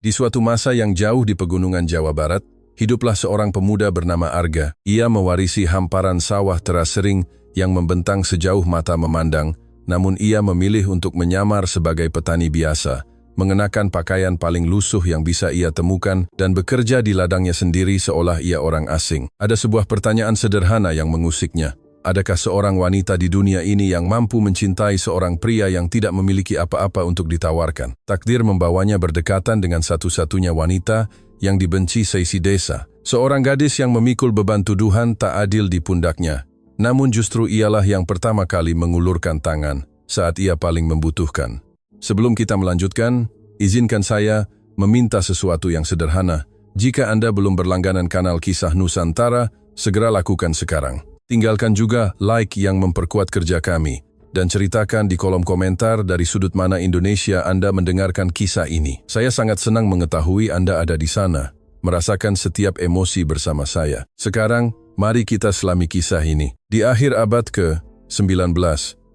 Di suatu masa yang jauh di pegunungan Jawa Barat, hiduplah seorang pemuda bernama Arga. Ia mewarisi hamparan sawah teras sering yang membentang sejauh mata memandang, namun ia memilih untuk menyamar sebagai petani biasa, mengenakan pakaian paling lusuh yang bisa ia temukan dan bekerja di ladangnya sendiri seolah ia orang asing. Ada sebuah pertanyaan sederhana yang mengusiknya. Adakah seorang wanita di dunia ini yang mampu mencintai seorang pria yang tidak memiliki apa-apa untuk ditawarkan? Takdir membawanya berdekatan dengan satu-satunya wanita yang dibenci seisi desa. Seorang gadis yang memikul beban tuduhan tak adil di pundaknya. Namun justru ialah yang pertama kali mengulurkan tangan saat ia paling membutuhkan. Sebelum kita melanjutkan, izinkan saya meminta sesuatu yang sederhana. Jika Anda belum berlangganan kanal Kisah Nusantara, segera lakukan sekarang. Tinggalkan juga like yang memperkuat kerja kami, dan ceritakan di kolom komentar dari sudut mana Indonesia Anda mendengarkan kisah ini. Saya sangat senang mengetahui Anda ada di sana, merasakan setiap emosi bersama saya. Sekarang, mari kita selami kisah ini. Di akhir abad ke-19,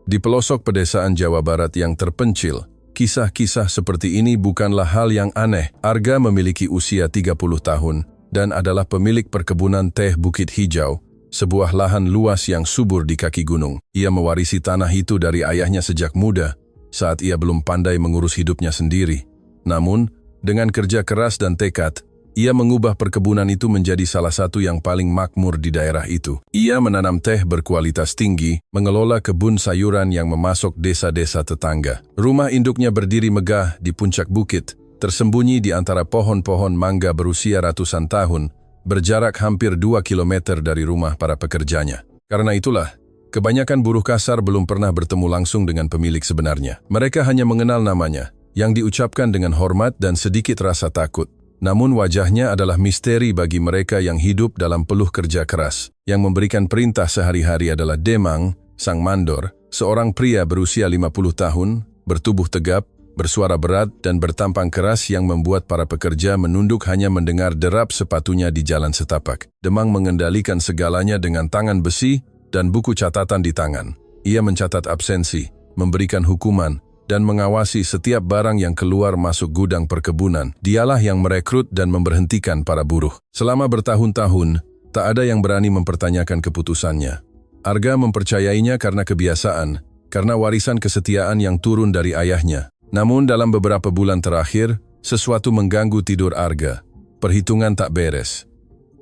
di pelosok pedesaan Jawa Barat yang terpencil, kisah-kisah seperti ini bukanlah hal yang aneh. Arga memiliki usia 30 tahun dan adalah pemilik perkebunan teh Bukit Hijau, sebuah lahan luas yang subur di kaki gunung. Ia mewarisi tanah itu dari ayahnya sejak muda, saat ia belum pandai mengurus hidupnya sendiri. Namun, dengan kerja keras dan tekad, ia mengubah perkebunan itu menjadi salah satu yang paling makmur di daerah itu. Ia menanam teh berkualitas tinggi, mengelola kebun sayuran yang memasok desa-desa tetangga. Rumah induknya berdiri megah di puncak bukit, tersembunyi di antara pohon-pohon mangga berusia ratusan tahun, berjarak hampir 2 km dari rumah para pekerjanya. Karena itulah, kebanyakan buruh kasar belum pernah bertemu langsung dengan pemilik sebenarnya. Mereka hanya mengenal namanya, yang diucapkan dengan hormat dan sedikit rasa takut. Namun wajahnya adalah misteri bagi mereka yang hidup dalam peluh kerja keras. Yang memberikan perintah sehari-hari adalah Demang, sang mandor, seorang pria berusia 50 tahun, bertubuh tegap, bersuara berat dan bertampang keras yang membuat para pekerja menunduk hanya mendengar derap sepatunya di jalan setapak. Demang mengendalikan segalanya dengan tangan besi dan buku catatan di tangan. Ia mencatat absensi, memberikan hukuman, dan mengawasi setiap barang yang keluar masuk gudang perkebunan. Dialah yang merekrut dan memberhentikan para buruh. Selama bertahun-tahun, tak ada yang berani mempertanyakan keputusannya. Arga mempercayainya karena kebiasaan, karena warisan kesetiaan yang turun dari ayahnya. Namun dalam beberapa bulan terakhir, sesuatu mengganggu tidur Arga. Perhitungan tak beres.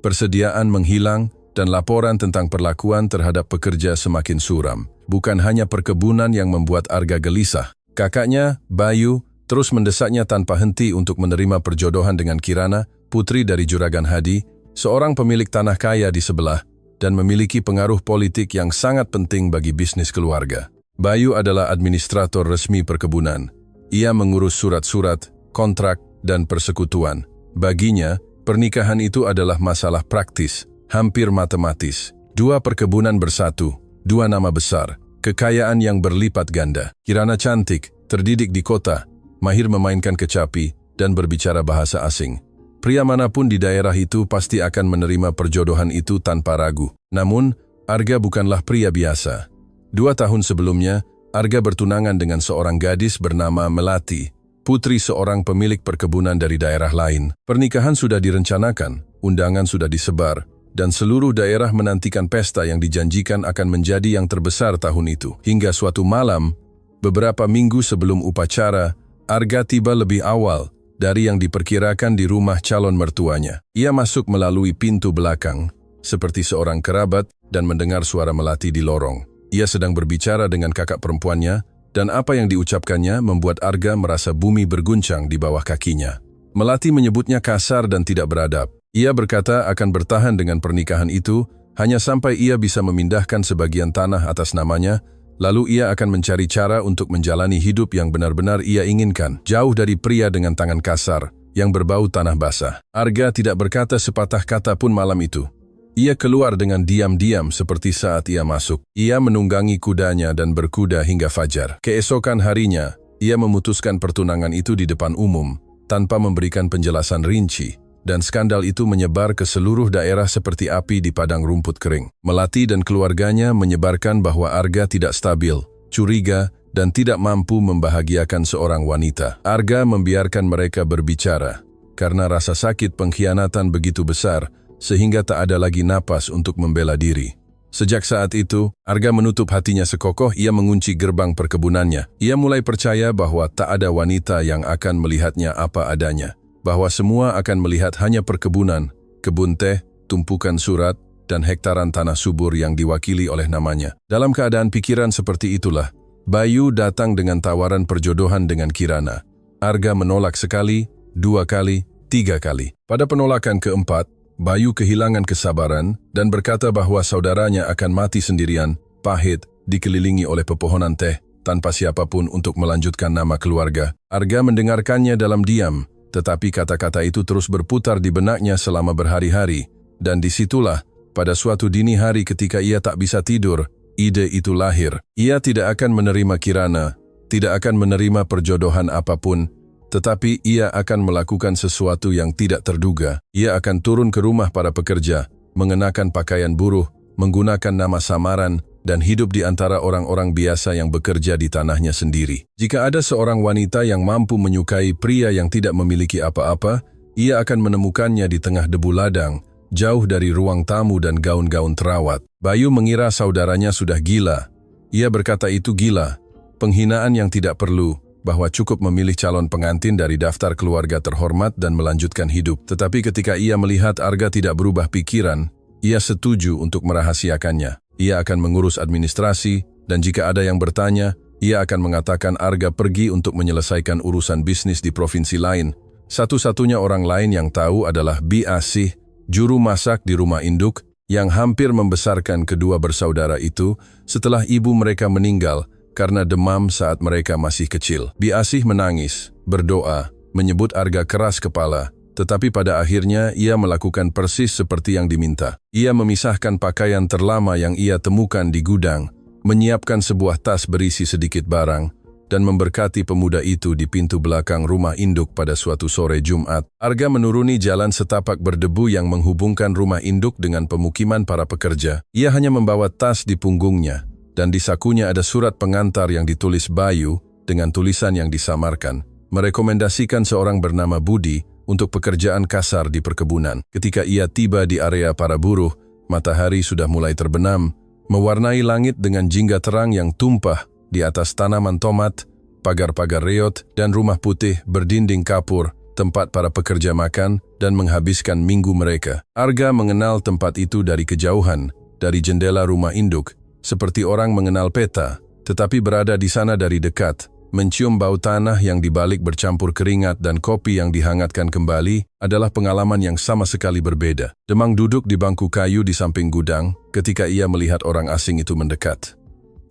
Persediaan menghilang dan laporan tentang perlakuan terhadap pekerja semakin suram. Bukan hanya perkebunan yang membuat Arga gelisah. Kakaknya, Bayu, terus mendesaknya tanpa henti untuk menerima perjodohan dengan Kirana, putri dari Juragan Hadi, seorang pemilik tanah kaya di sebelah, dan memiliki pengaruh politik yang sangat penting bagi bisnis keluarga. Bayu adalah administrator resmi perkebunan. Ia mengurus surat-surat, kontrak, dan persekutuan. Baginya, pernikahan itu adalah masalah praktis, hampir matematis. Dua perkebunan bersatu, dua nama besar, kekayaan yang berlipat ganda. Kirana cantik, terdidik di kota, mahir memainkan kecapi, dan berbicara bahasa asing. Pria manapun di daerah itu pasti akan menerima perjodohan itu tanpa ragu. Namun, Arga bukanlah pria biasa. 2 tahun sebelumnya, Arga bertunangan dengan seorang gadis bernama Melati, putri seorang pemilik perkebunan dari daerah lain. Pernikahan sudah direncanakan, undangan sudah disebar, dan seluruh daerah menantikan pesta yang dijanjikan akan menjadi yang terbesar tahun itu. Hingga suatu malam, beberapa minggu sebelum upacara, Arga tiba lebih awal dari yang diperkirakan di rumah calon mertuanya. Ia masuk melalui pintu belakang, seperti seorang kerabat, dan mendengar suara Melati di lorong. Ia sedang berbicara dengan kakak perempuannya, dan apa yang diucapkannya membuat Arga merasa bumi berguncang di bawah kakinya. Melati menyebutnya kasar dan tidak beradab. Ia berkata akan bertahan dengan pernikahan itu, hanya sampai ia bisa memindahkan sebagian tanah atas namanya, lalu ia akan mencari cara untuk menjalani hidup yang benar-benar ia inginkan, jauh dari pria dengan tangan kasar, yang berbau tanah basah. Arga tidak berkata sepatah kata pun malam itu. Ia keluar dengan diam-diam seperti saat ia masuk. Ia menunggangi kudanya dan berkuda hingga fajar. Keesokan harinya, ia memutuskan pertunangan itu di depan umum, tanpa memberikan penjelasan rinci, dan skandal itu menyebar ke seluruh daerah seperti api di padang rumput kering. Melati dan keluarganya menyebarkan bahwa Arga tidak stabil, curiga, dan tidak mampu membahagiakan seorang wanita. Arga membiarkan mereka berbicara, karena rasa sakit pengkhianatan begitu besar sehingga tak ada lagi napas untuk membela diri. Sejak saat itu, Arga menutup hatinya sekokoh. Ia mengunci gerbang perkebunannya. Ia mulai percaya bahwa tak ada wanita yang akan melihatnya apa adanya, bahwa semua akan melihat hanya perkebunan, kebun teh, tumpukan surat, dan hektaran tanah subur yang diwakili oleh namanya. Dalam keadaan pikiran seperti itulah, Bayu datang dengan tawaran perjodohan dengan Kirana. Arga menolak sekali, 2 kali, 3 kali. Pada penolakan keempat, Bayu kehilangan kesabaran dan berkata bahwa saudaranya akan mati sendirian, pahit, dikelilingi oleh pepohonan teh, tanpa siapapun untuk melanjutkan nama keluarga. Arga mendengarkannya dalam diam, tetapi kata-kata itu terus berputar di benaknya selama berhari-hari. Dan disitulah, pada suatu dini hari ketika ia tak bisa tidur, ide itu lahir. Ia tidak akan menerima Kirana, tidak akan menerima perjodohan apapun, tetapi ia akan melakukan sesuatu yang tidak terduga. Ia akan turun ke rumah para pekerja, mengenakan pakaian buruh, menggunakan nama samaran, dan hidup di antara orang-orang biasa yang bekerja di tanahnya sendiri. Jika ada seorang wanita yang mampu menyukai pria yang tidak memiliki apa-apa, ia akan menemukannya di tengah debu ladang, jauh dari ruang tamu dan gaun-gaun terawat. Bayu mengira saudaranya sudah gila. Ia berkata itu gila, penghinaan yang tidak perlu, bahwa cukup memilih calon pengantin dari daftar keluarga terhormat dan melanjutkan hidup. Tetapi ketika ia melihat Arga tidak berubah pikiran, ia setuju untuk merahasiakannya. Ia akan mengurus administrasi, dan jika ada yang bertanya, ia akan mengatakan Arga pergi untuk menyelesaikan urusan bisnis di provinsi lain. Satu-satunya orang lain yang tahu adalah Bi Asih, juru masak di rumah induk, yang hampir membesarkan kedua bersaudara itu setelah ibu mereka meninggal karena demam saat mereka masih kecil. Bi Asih menangis, berdoa, menyebut Arga keras kepala, tetapi pada akhirnya ia melakukan persis seperti yang diminta. Ia memisahkan pakaian terlama yang ia temukan di gudang, menyiapkan sebuah tas berisi sedikit barang, dan memberkati pemuda itu di pintu belakang rumah induk pada suatu sore Jumat. Arga menuruni jalan setapak berdebu yang menghubungkan rumah induk dengan pemukiman para pekerja. Ia hanya membawa tas di punggungnya, dan di sakunya ada surat pengantar yang ditulis Bayu dengan tulisan yang disamarkan, merekomendasikan seorang bernama Budi untuk pekerjaan kasar di perkebunan. Ketika ia tiba di area para buruh, matahari sudah mulai terbenam, mewarnai langit dengan jingga terang yang tumpah di atas tanaman tomat, pagar-pagar reot, dan rumah putih berdinding kapur, tempat para pekerja makan dan menghabiskan minggu mereka. Arga mengenal tempat itu dari kejauhan, dari jendela rumah induk, seperti orang mengenal peta, tetapi berada di sana dari dekat, mencium bau tanah yang dibalik bercampur keringat dan kopi yang dihangatkan kembali adalah pengalaman yang sama sekali berbeda. Demang duduk di bangku kayu di samping gudang ketika ia melihat orang asing itu mendekat.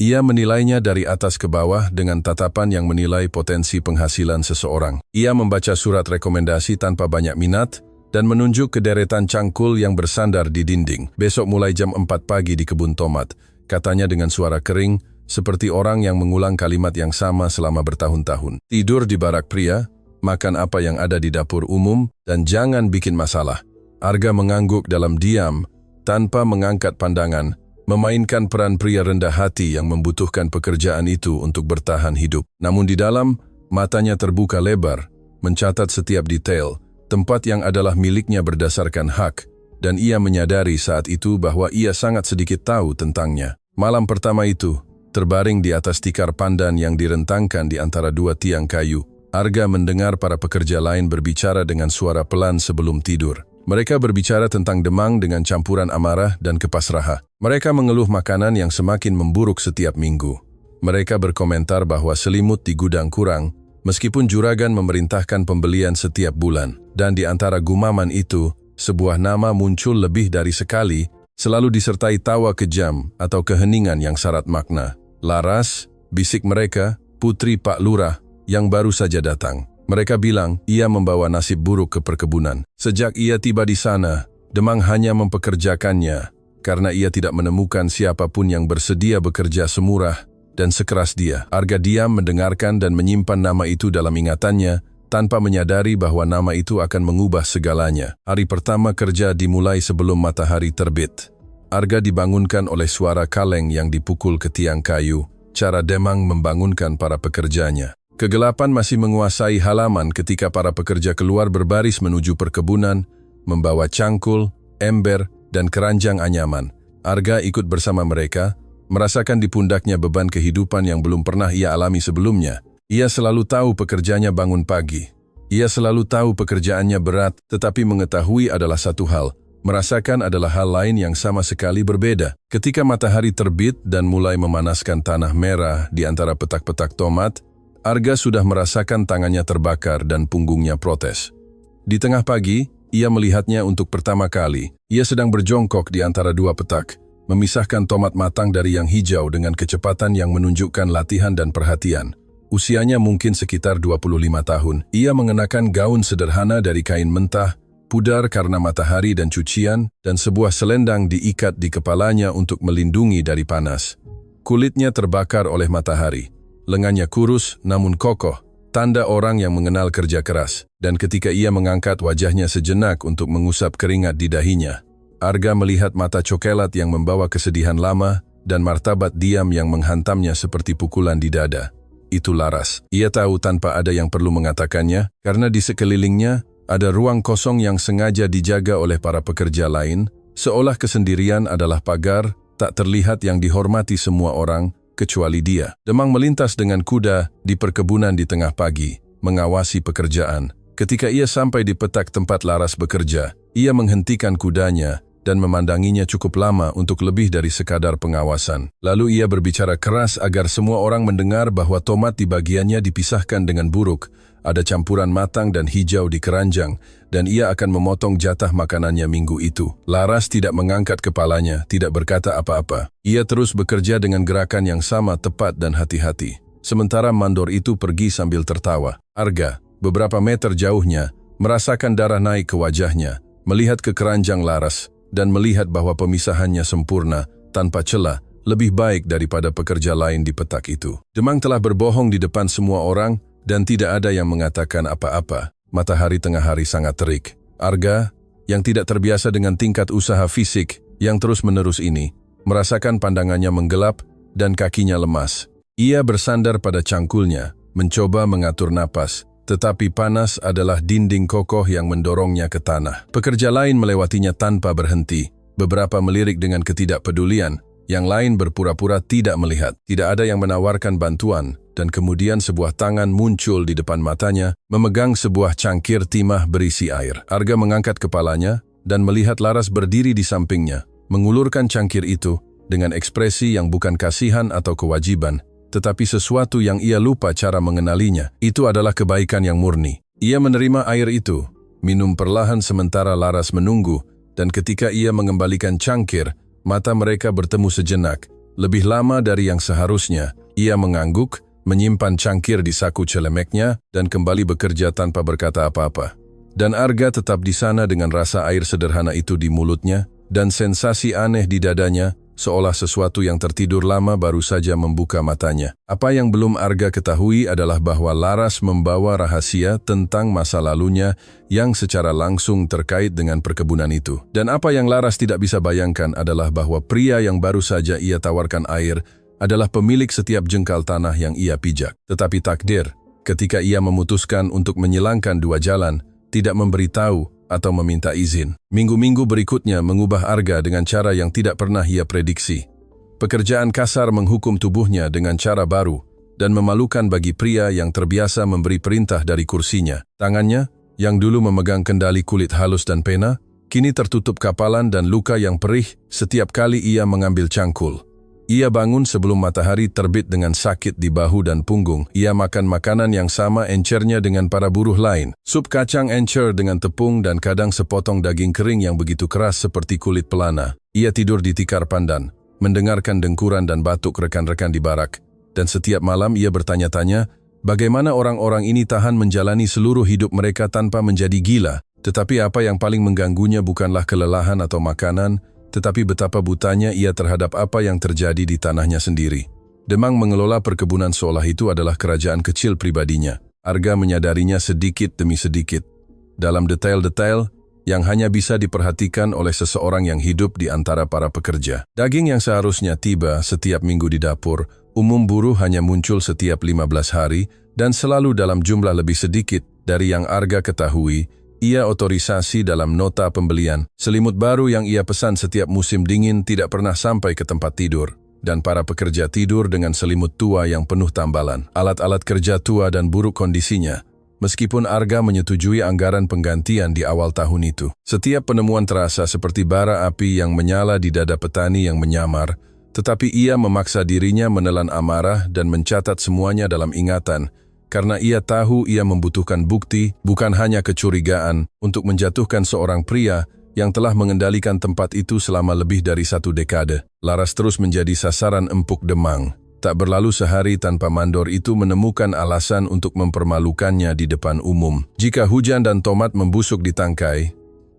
Ia menilainya dari atas ke bawah dengan tatapan yang menilai potensi penghasilan seseorang. Ia membaca surat rekomendasi tanpa banyak minat dan menunjuk ke deretan cangkul yang bersandar di dinding. Besok mulai jam 4 pagi di kebun tomat, katanya dengan suara kering, seperti orang yang mengulang kalimat yang sama selama bertahun-tahun. Tidur di barak pria, makan apa yang ada di dapur umum, dan jangan bikin masalah. Arga mengangguk dalam diam, tanpa mengangkat pandangan, memainkan peran pria rendah hati yang membutuhkan pekerjaan itu untuk bertahan hidup. Namun di dalam, matanya terbuka lebar, mencatat setiap detail, tempat yang adalah miliknya berdasarkan hak, dan ia menyadari saat itu bahwa ia sangat sedikit tahu tentangnya. Malam pertama itu, terbaring di atas tikar pandan yang direntangkan di antara dua tiang kayu, Arga mendengar para pekerja lain berbicara dengan suara pelan sebelum tidur. Mereka berbicara tentang Demang dengan campuran amarah dan kepasrahan. Mereka mengeluh makanan yang semakin memburuk setiap minggu. Mereka berkomentar bahwa selimut di gudang kurang, meskipun juragan memerintahkan pembelian setiap bulan. Dan di antara gumaman itu, sebuah nama muncul lebih dari sekali, selalu disertai tawa kejam atau keheningan yang syarat makna. Laras, bisik mereka, putri Pak Lurah, yang baru saja datang. Mereka bilang ia membawa nasib buruk ke perkebunan. Sejak ia tiba di sana, Demang hanya mempekerjakannya, karena ia tidak menemukan siapapun yang bersedia bekerja semurah dan sekeras dia. Arga diam mendengarkan dan menyimpan nama itu dalam ingatannya, tanpa menyadari bahwa nama itu akan mengubah segalanya. Hari pertama kerja dimulai sebelum matahari terbit. Arga dibangunkan oleh suara kaleng yang dipukul ke tiang kayu, cara Demang membangunkan para pekerjanya. Kegelapan masih menguasai halaman ketika para pekerja keluar berbaris menuju perkebunan, membawa cangkul, ember, dan keranjang anyaman. Arga ikut bersama mereka, merasakan di pundaknya beban kehidupan yang belum pernah ia alami sebelumnya. Ia selalu tahu pekerjaannya bangun pagi. Ia selalu tahu pekerjaannya berat, tetapi mengetahui adalah satu hal. Merasakan adalah hal lain yang sama sekali berbeda. Ketika matahari terbit dan mulai memanaskan tanah merah di antara petak-petak tomat, Arga sudah merasakan tangannya terbakar dan punggungnya protes. Di tengah pagi, ia melihatnya untuk pertama kali. Ia sedang berjongkok di antara dua petak, memisahkan tomat matang dari yang hijau dengan kecepatan yang menunjukkan latihan dan perhatian. Usianya mungkin sekitar 25 tahun. Ia mengenakan gaun sederhana dari kain mentah, pudar karena matahari dan cucian, dan sebuah selendang diikat di kepalanya untuk melindungi dari panas. Kulitnya terbakar oleh matahari. Lengannya kurus namun kokoh, tanda orang yang mengenal kerja keras. Dan ketika ia mengangkat wajahnya sejenak untuk mengusap keringat di dahinya, Arga melihat mata cokelat yang membawa kesedihan lama dan martabat diam yang menghantamnya seperti pukulan di dada. Itu Laras. Ia tahu tanpa ada yang perlu mengatakannya, karena di sekelilingnya ada ruang kosong yang sengaja dijaga oleh para pekerja lain, seolah kesendirian adalah pagar, tak terlihat yang dihormati semua orang, kecuali dia. Demang melintas dengan kuda di perkebunan di tengah pagi, mengawasi pekerjaan. Ketika ia sampai di petak tempat Laras bekerja, ia menghentikan kudanya dan memandanginya cukup lama untuk lebih dari sekadar pengawasan. Lalu ia berbicara keras agar semua orang mendengar bahwa tomat di bagiannya dipisahkan dengan buruk, ada campuran matang dan hijau di keranjang, dan ia akan memotong jatah makanannya minggu itu. Laras tidak mengangkat kepalanya, tidak berkata apa-apa. Ia terus bekerja dengan gerakan yang sama tepat dan hati-hati. Sementara mandor itu pergi sambil tertawa. Arga, beberapa meter jauhnya, merasakan darah naik ke wajahnya, melihat ke keranjang Laras, dan melihat bahwa pemisahannya sempurna, tanpa celah, lebih baik daripada pekerja lain di petak itu. Demang telah berbohong di depan semua orang, dan tidak ada yang mengatakan apa-apa. Matahari tengah hari sangat terik. Arga, yang tidak terbiasa dengan tingkat usaha fisik yang terus-menerus ini, merasakan pandangannya menggelap dan kakinya lemas. Ia bersandar pada cangkulnya, mencoba mengatur napas, tetapi panas adalah dinding kokoh yang mendorongnya ke tanah. Pekerja lain melewatinya tanpa berhenti. Beberapa melirik dengan ketidakpedulian, yang lain berpura-pura tidak melihat. Tidak ada yang menawarkan bantuan, dan kemudian sebuah tangan muncul di depan matanya, memegang sebuah cangkir timah berisi air. Arga mengangkat kepalanya dan melihat Laras berdiri di sampingnya, mengulurkan cangkir itu dengan ekspresi yang bukan kasihan atau kewajiban, tetapi sesuatu yang ia lupa cara mengenalinya. Itu adalah kebaikan yang murni. Ia menerima air itu, minum perlahan sementara Laras menunggu, dan ketika ia mengembalikan cangkir, mata mereka bertemu sejenak, lebih lama dari yang seharusnya. Ia mengangguk, menyimpan cangkir di saku celemeknya, dan kembali bekerja tanpa berkata apa-apa. Dan Arga tetap di sana dengan rasa air sederhana itu di mulutnya, dan sensasi aneh di dadanya, seolah sesuatu yang tertidur lama baru saja membuka matanya. Apa yang belum Arga ketahui adalah bahwa Laras membawa rahasia tentang masa lalunya yang secara langsung terkait dengan perkebunan itu. Dan apa yang Laras tidak bisa bayangkan adalah bahwa pria yang baru saja ia tawarkan air adalah pemilik setiap jengkal tanah yang ia pijak. Tetapi takdir, ketika ia memutuskan untuk menyilangkan dua jalan, tidak memberitahu atau meminta izin. Minggu-minggu berikutnya mengubah Arga dengan cara yang tidak pernah ia prediksi. Pekerjaan kasar menghukum tubuhnya dengan cara baru dan memalukan bagi pria yang terbiasa memberi perintah dari kursinya. Tangannya, yang dulu memegang kendali kulit halus dan pena, kini tertutup kapalan dan luka yang perih setiap kali ia mengambil cangkul. Ia bangun sebelum matahari terbit dengan sakit di bahu dan punggung. Ia makan makanan yang sama encernya dengan para buruh lain. Sup kacang encer dengan tepung dan kadang sepotong daging kering yang begitu keras seperti kulit pelana. Ia tidur di tikar pandan, mendengarkan dengkuran dan batuk rekan-rekan di barak. Dan setiap malam ia bertanya-tanya, bagaimana orang-orang ini tahan menjalani seluruh hidup mereka tanpa menjadi gila. Tetapi apa yang paling mengganggunya bukanlah kelelahan atau makanan, tetapi betapa butanya ia terhadap apa yang terjadi di tanahnya sendiri. Demang mengelola perkebunan seolah itu adalah kerajaan kecil pribadinya. Arga menyadarinya sedikit demi sedikit, dalam detail-detail yang hanya bisa diperhatikan oleh seseorang yang hidup di antara para pekerja. Daging yang seharusnya tiba setiap minggu di dapur, Umum buruh hanya muncul setiap 15 hari dan selalu dalam jumlah lebih sedikit dari yang Arga ketahui. Ia otorisasi dalam nota pembelian. Selimut baru yang ia pesan setiap musim dingin tidak pernah sampai ke tempat tidur. Dan para pekerja tidur dengan selimut tua yang penuh tambalan. Alat-alat kerja tua dan buruk kondisinya. Meskipun Arga menyetujui anggaran penggantian di awal tahun itu. Setiap penemuan terasa seperti bara api yang menyala di dada petani yang menyamar, tetapi ia memaksa dirinya menelan amarah dan mencatat semuanya dalam ingatan, karena ia tahu ia membutuhkan bukti, bukan hanya kecurigaan, untuk menjatuhkan seorang pria yang telah mengendalikan tempat itu selama lebih dari 1 dekade. Laras terus menjadi sasaran empuk Demang. Tak berlalu sehari tanpa mandor itu menemukan alasan untuk mempermalukannya di depan umum. Jika hujan dan tomat membusuk di tangkai,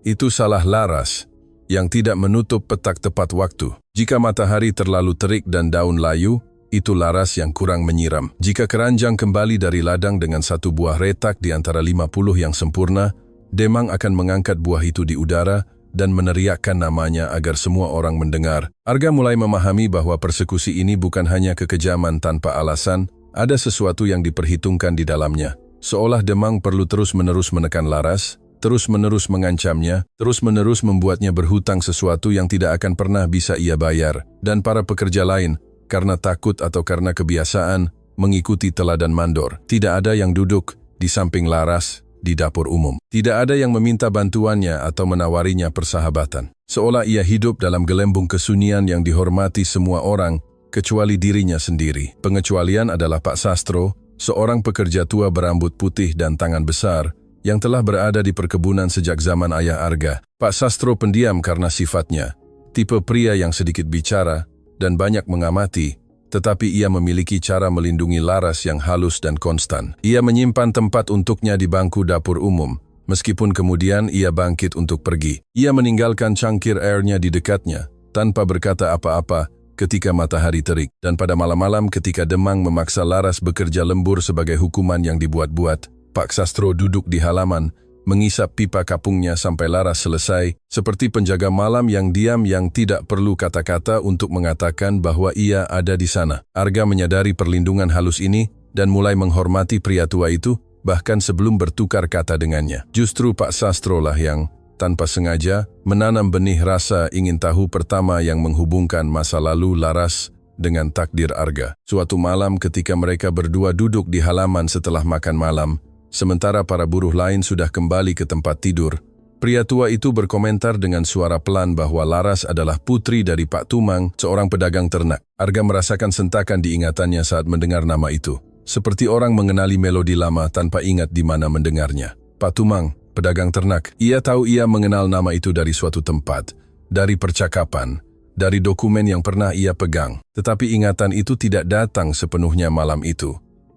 itu salah Laras yang tidak menutup petak tepat waktu. Jika matahari terlalu terik dan daun layu, itu Laras yang kurang menyiram. Jika keranjang kembali dari ladang dengan 1 buah retak di antara 50 yang sempurna, Demang akan mengangkat buah itu di udara dan meneriakkan namanya agar semua orang mendengar. Arga mulai memahami bahwa persekusi ini bukan hanya kekejaman tanpa alasan, ada sesuatu yang diperhitungkan di dalamnya. Seolah Demang perlu terus-menerus menekan Laras, terus-menerus mengancamnya, terus-menerus membuatnya berhutang sesuatu yang tidak akan pernah bisa ia bayar. Dan para pekerja lain, karena takut atau karena kebiasaan, mengikuti teladan mandor. Tidak ada yang duduk di samping Laras di dapur umum. Tidak ada yang meminta bantuannya atau menawarinya persahabatan. Seolah ia hidup dalam gelembung kesunyian yang dihormati semua orang, kecuali dirinya sendiri. Pengecualian adalah Pak Sastro, seorang pekerja tua berambut putih dan tangan besar, yang telah berada di perkebunan sejak zaman ayah Arga. Pak Sastro pendiam karena sifatnya, tipe pria yang sedikit bicara dan banyak mengamati, tetapi ia memiliki cara melindungi Laras yang halus dan konstan. Ia menyimpan tempat untuknya di bangku dapur umum, meskipun kemudian ia bangkit untuk pergi. Ia meninggalkan cangkir airnya di dekatnya, tanpa berkata apa-apa ketika matahari terik. Dan pada malam-malam ketika Demang memaksa Laras bekerja lembur sebagai hukuman yang dibuat-buat, Pak Sastro duduk di halaman, mengisap pipa kapungnya sampai Laras selesai, seperti penjaga malam yang diam yang tidak perlu kata-kata untuk mengatakan bahwa ia ada di sana. Arga menyadari perlindungan halus ini dan mulai menghormati pria tua itu, bahkan sebelum bertukar kata dengannya. Justru Pak Sastro lah yang, tanpa sengaja, menanam benih rasa ingin tahu pertama yang menghubungkan masa lalu Laras dengan takdir Arga. Suatu malam ketika mereka berdua duduk di halaman setelah makan malam, sementara para buruh lain sudah kembali ke tempat tidur, pria tua itu berkomentar dengan suara pelan bahwa Laras adalah putri dari Pak Tumang, seorang pedagang ternak. Arga merasakan sentakan di ingatannya saat mendengar nama itu, seperti orang mengenali melodi lama tanpa ingat di mana mendengarnya. Pak Tumang, pedagang ternak. Ia tahu ia mengenal nama itu dari suatu tempat, dari percakapan, dari dokumen yang pernah ia pegang. Tetapi ingatan itu tidak datang sepenuhnya malam itu.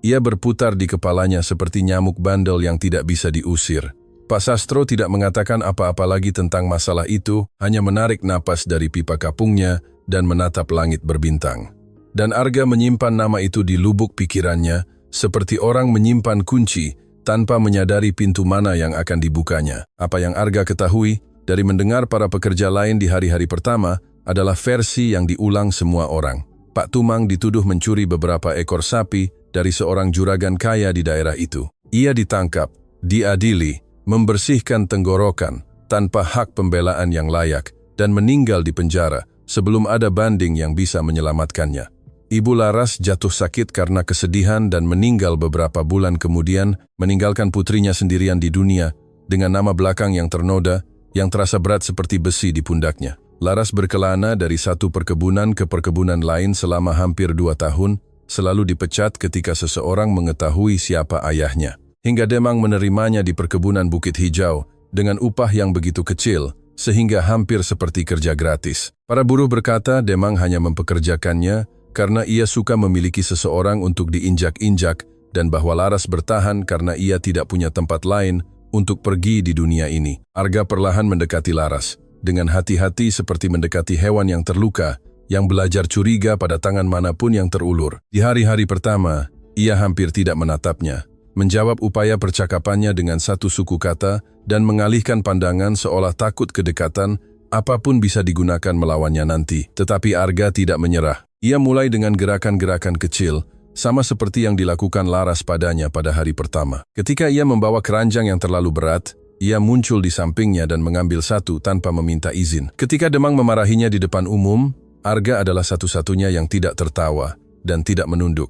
Ia berputar di kepalanya seperti nyamuk bandel yang tidak bisa diusir. Pak Sastro tidak mengatakan apa-apa lagi tentang masalah itu, hanya menarik napas dari pipa kapungnya dan menatap langit berbintang. Dan Arga menyimpan nama itu di lubuk pikirannya, seperti orang menyimpan kunci tanpa menyadari pintu mana yang akan dibukanya. Apa yang Arga ketahui dari mendengar para pekerja lain di hari-hari pertama adalah versi yang diulang semua orang. Pak Tumang dituduh mencuri beberapa ekor sapi dari seorang juragan kaya di daerah itu. Ia ditangkap, diadili, membersihkan tenggorokan tanpa hak pembelaan yang layak, dan meninggal di penjara sebelum ada banding yang bisa menyelamatkannya. Ibu Laras jatuh sakit karena kesedihan dan meninggal beberapa bulan kemudian, meninggalkan putrinya sendirian di dunia dengan nama belakang yang ternoda, yang terasa berat seperti besi di pundaknya. Laras berkelana dari satu perkebunan ke perkebunan lain selama hampir 2 tahun, selalu dipecat ketika seseorang mengetahui siapa ayahnya. Hingga Demang menerimanya di perkebunan Bukit Hijau dengan upah yang begitu kecil, sehingga hampir seperti kerja gratis. Para buruh berkata Demang hanya mempekerjakannya karena ia suka memiliki seseorang untuk diinjak-injak, dan bahwa Laras bertahan karena ia tidak punya tempat lain untuk pergi di dunia ini. Arga perlahan mendekati Laras, dengan hati-hati seperti mendekati hewan yang terluka, yang belajar curiga pada tangan manapun yang terulur. Di hari-hari pertama, ia hampir tidak menatapnya, menjawab upaya percakapannya dengan satu suku kata, dan mengalihkan pandangan seolah takut kedekatan apapun bisa digunakan melawannya nanti. Tetapi Arga tidak menyerah. Ia mulai dengan gerakan-gerakan kecil, sama seperti yang dilakukan Laras padanya pada hari pertama. Ketika ia membawa keranjang yang terlalu berat, ia muncul di sampingnya dan mengambil satu tanpa meminta izin. Ketika Demang memarahinya di depan umum, Arga adalah satu-satunya yang tidak tertawa dan tidak menunduk.